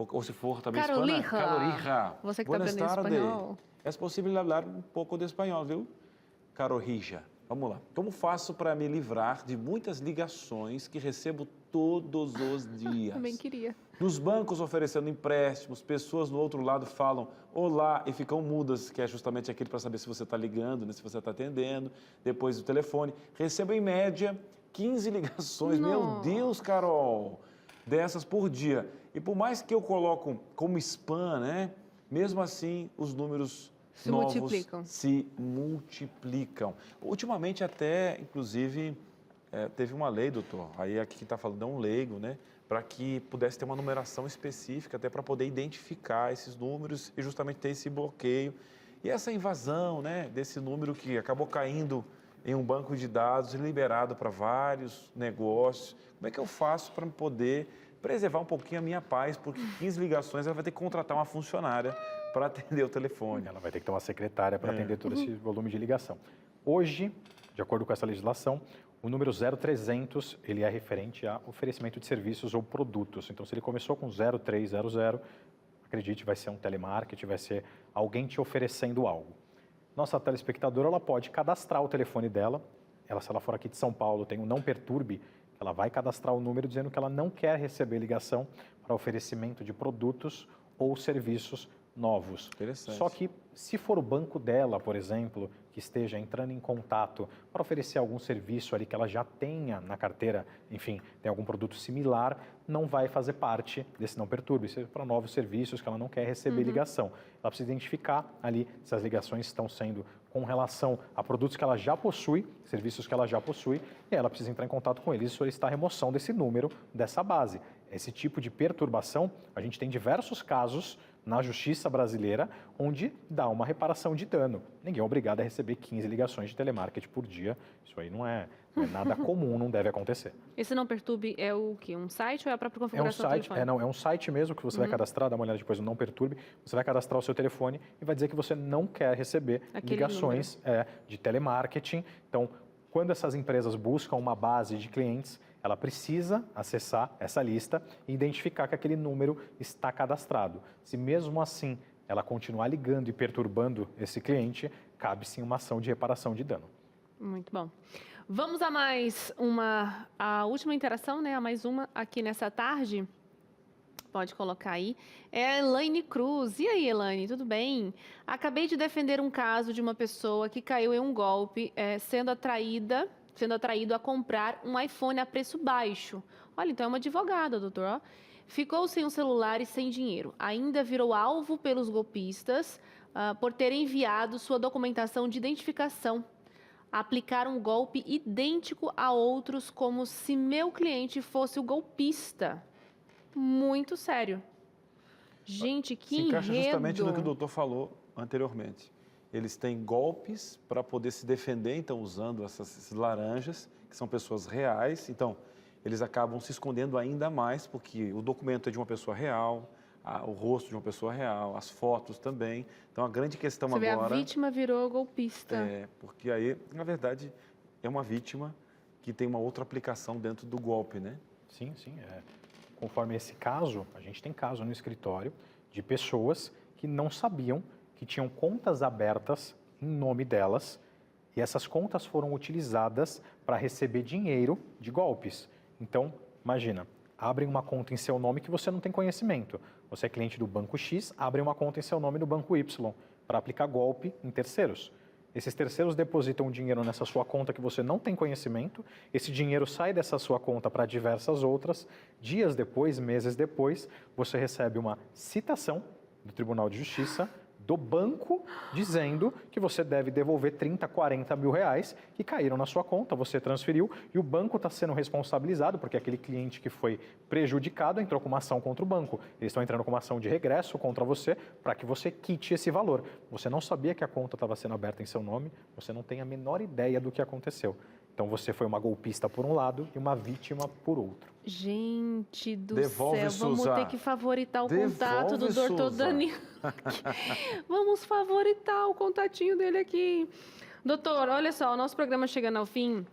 Ou se for também espanhol. Carolija. Você que está aprendendo espanhol. É possível falar um pouco de espanhol, viu? Carolija. Vamos lá. Como faço para me livrar de muitas ligações que recebo todos os dias? Também queria. Nos bancos oferecendo empréstimos, pessoas do outro lado falam olá e ficam mudas, que é justamente aquele para saber se você está ligando, né, se você está atendendo, depois do telefone. Recebo em média 15 ligações. Meu Deus, Carol! Dessas por dia. E por mais que eu coloco como spam, né? Mesmo assim, os números novos se multiplicam. Ultimamente até, inclusive, teve uma lei, doutor, aí aqui quem está falando é um leigo, né? Para que pudesse ter uma numeração específica, até para poder identificar esses números e justamente ter esse bloqueio. E essa invasão, né? Desse número que acabou caindo em um banco de dados liberado para vários negócios. Como é que eu faço para poder preservar um pouquinho a minha paz? Porque 15 ligações ela vai ter que contratar uma funcionária para atender o telefone. Ela vai ter que ter uma secretária para atender todo esse volume de ligação. Hoje, de acordo com essa legislação, o número 0300 ele é referente a oferecimento de serviços ou produtos. Então, se ele começou com 0300, acredite, vai ser um telemarketing, vai ser alguém te oferecendo algo. Nossa telespectadora ela pode cadastrar o telefone dela. Se ela for aqui de São Paulo, tem o Não Perturbe, ela vai cadastrar o número dizendo que ela não quer receber ligação para oferecimento de produtos ou serviços novos. Interessante. Só que, se for o banco dela, por exemplo, que que esteja entrando em contato para oferecer algum serviço ali que ela já tenha na carteira, enfim, tem algum produto similar, não vai fazer parte desse Não Perturbe. Isso é para novos serviços que ela não quer receber ligação. Ela precisa identificar ali se as ligações estão sendo com relação a produtos que ela já possui, serviços que ela já possui, e ela precisa entrar em contato com eles e solicitar a remoção desse número, dessa base. Esse tipo de perturbação, a gente tem diversos casos na justiça brasileira, onde dá uma reparação de dano. Ninguém é obrigado a receber 15 ligações de telemarketing por dia. Isso aí não é nada comum, não deve acontecer. Esse Não Perturbe é o quê? Um site ou é a própria configuração do telefone? É um site mesmo que você vai cadastrar, dá uma olhada depois no Não Perturbe, você vai cadastrar o seu telefone e vai dizer que você não quer receber ligações de telemarketing. Então, quando essas empresas buscam uma base de clientes, ela precisa acessar essa lista e identificar que aquele número está cadastrado. Se mesmo assim ela continuar ligando e perturbando esse cliente, cabe sim uma ação de reparação de dano. Muito bom. Vamos a a última interação, né? A mais uma aqui nessa tarde. Pode colocar aí. É a Elaine Cruz. E aí, Elaine, tudo bem? Acabei de defender um caso de uma pessoa que caiu em um golpe, sendo atraído a comprar um iPhone a preço baixo. Olha, então é uma advogada, doutor. Ó. Ficou sem um celular e sem dinheiro. Ainda virou alvo pelos golpistas por ter enviado sua documentação de identificação. Aplicaram um golpe idêntico a outros, como se meu cliente fosse o golpista. Muito sério. Gente, que enredo. Se encaixa justamente no que o doutor falou anteriormente. Eles têm golpes para poder se defender, então usando essas laranjas, que são pessoas reais. Então, eles acabam se escondendo ainda mais, porque o documento é de uma pessoa real, o rosto de uma pessoa real, as fotos também. Então, a grande questão agora... Você vê, a vítima virou golpista. Porque aí, na verdade, é uma vítima que tem uma outra aplicação dentro do golpe, né? Sim. Conforme esse caso, a gente tem caso no escritório de pessoas que não sabiam que tinham contas abertas em nome delas e essas contas foram utilizadas para receber dinheiro de golpes. Então, imagina, abrem uma conta em seu nome que você não tem conhecimento. Você é cliente do Banco X, abre uma conta em seu nome do Banco Y para aplicar golpe em terceiros. Esses terceiros depositam dinheiro nessa sua conta que você não tem conhecimento, esse dinheiro sai dessa sua conta para diversas outras, dias depois, meses depois, você recebe uma citação do Tribunal de Justiça do banco dizendo que você deve devolver 30, 40 mil reais que caíram na sua conta, você transferiu e o banco está sendo responsabilizado porque aquele cliente que foi prejudicado entrou com uma ação contra o banco. Eles estão entrando com uma ação de regresso contra você para que você quite esse valor. Você não sabia que a conta estava sendo aberta em seu nome, você não tem a menor ideia do que aconteceu. Então você foi uma golpista por um lado e uma vítima por outro. Gente do Devolve, céu, vamos Suza. ter que favoritar o Devolve, contato do doutor Suza. Danilo. Vamos favoritar o contatinho dele aqui. Doutor, olha só, o nosso programa chegando ao fim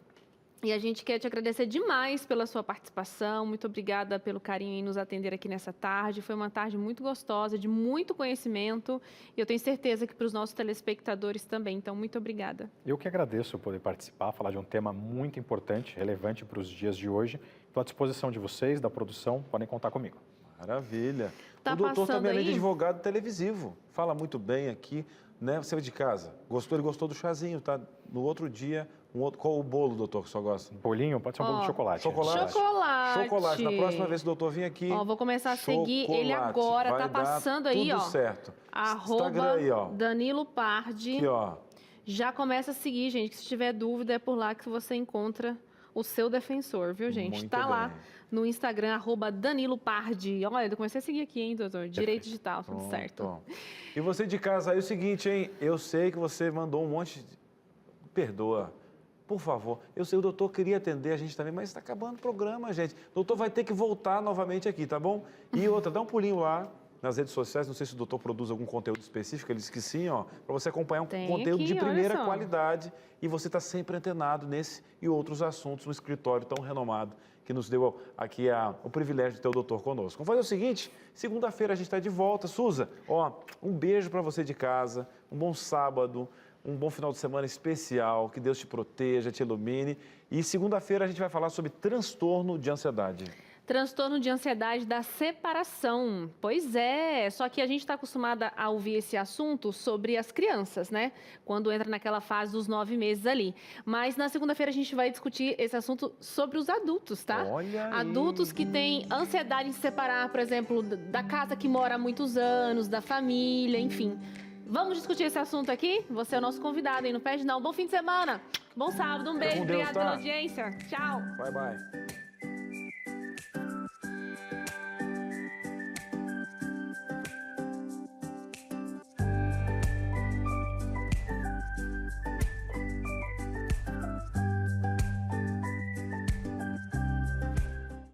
e a gente quer te agradecer demais pela sua participação. Muito obrigada pelo carinho em nos atender aqui nessa tarde. Foi uma tarde muito gostosa, de muito conhecimento e eu tenho certeza que para os nossos telespectadores também. Então, muito obrigada. Eu que agradeço poder participar, falar de um tema muito importante, relevante para os dias de hoje. Estou à disposição de vocês, da produção, podem contar comigo. Maravilha. Tá o doutor também, além de aí? advogado televisivo, fala muito bem aqui, né? Você de casa, ele gostou do chazinho, tá? No outro dia, qual o bolo, doutor, que o senhor gosta? Bolinho, pode ser um bolo de chocolate. Chocolate. Na próxima vez que o doutor vir aqui... Vou começar a seguir ele agora, vai tá passando aí, tudo ó. certo. Arroba aí, ó. Danilo Pardi. Aqui, ó. Já começa a seguir, gente, que se tiver dúvida é por lá que você encontra o seu defensor, viu, gente? Muito Tá lá bem. no Instagram, arroba Danilo Pardi. Olha, eu comecei a seguir aqui, hein, doutor? Direito digital, tudo certo. E você de casa aí, é o seguinte, hein? Eu sei que você mandou um monte de... Perdoa. Por favor, eu sei, o doutor queria atender a gente também, mas está acabando o programa, gente. O doutor vai ter que voltar novamente aqui, tá bom? E outra, dá um pulinho lá nas redes sociais, não sei se o doutor produz algum conteúdo específico, ele disse que sim, ó, para você acompanhar um conteúdo aqui, de primeira olha só. qualidade e você está sempre antenado nesse e outros assuntos no escritório tão renomado que nos deu aqui o privilégio de ter o doutor conosco. Vamos fazer o seguinte, segunda-feira a gente está de volta. Suza, ó, um beijo para você de casa, um bom sábado, um bom final de semana especial, que Deus te proteja, te ilumine. E segunda-feira a gente vai falar sobre transtorno de ansiedade. Transtorno de ansiedade da separação. Pois é, só que a gente está acostumada a ouvir esse assunto sobre as crianças, né? Quando entra naquela fase dos 9 meses ali. Mas na segunda-feira a gente vai discutir esse assunto sobre os adultos, tá? Olha aí. Adultos que têm ansiedade em se separar, por exemplo, da casa que mora há muitos anos, da família, enfim. Vamos discutir esse assunto aqui? Você é o nosso convidado, hein? Não perde não. Bom fim de semana, bom sábado, um beijo, obrigada pela audiência. Tchau. Bye, bye.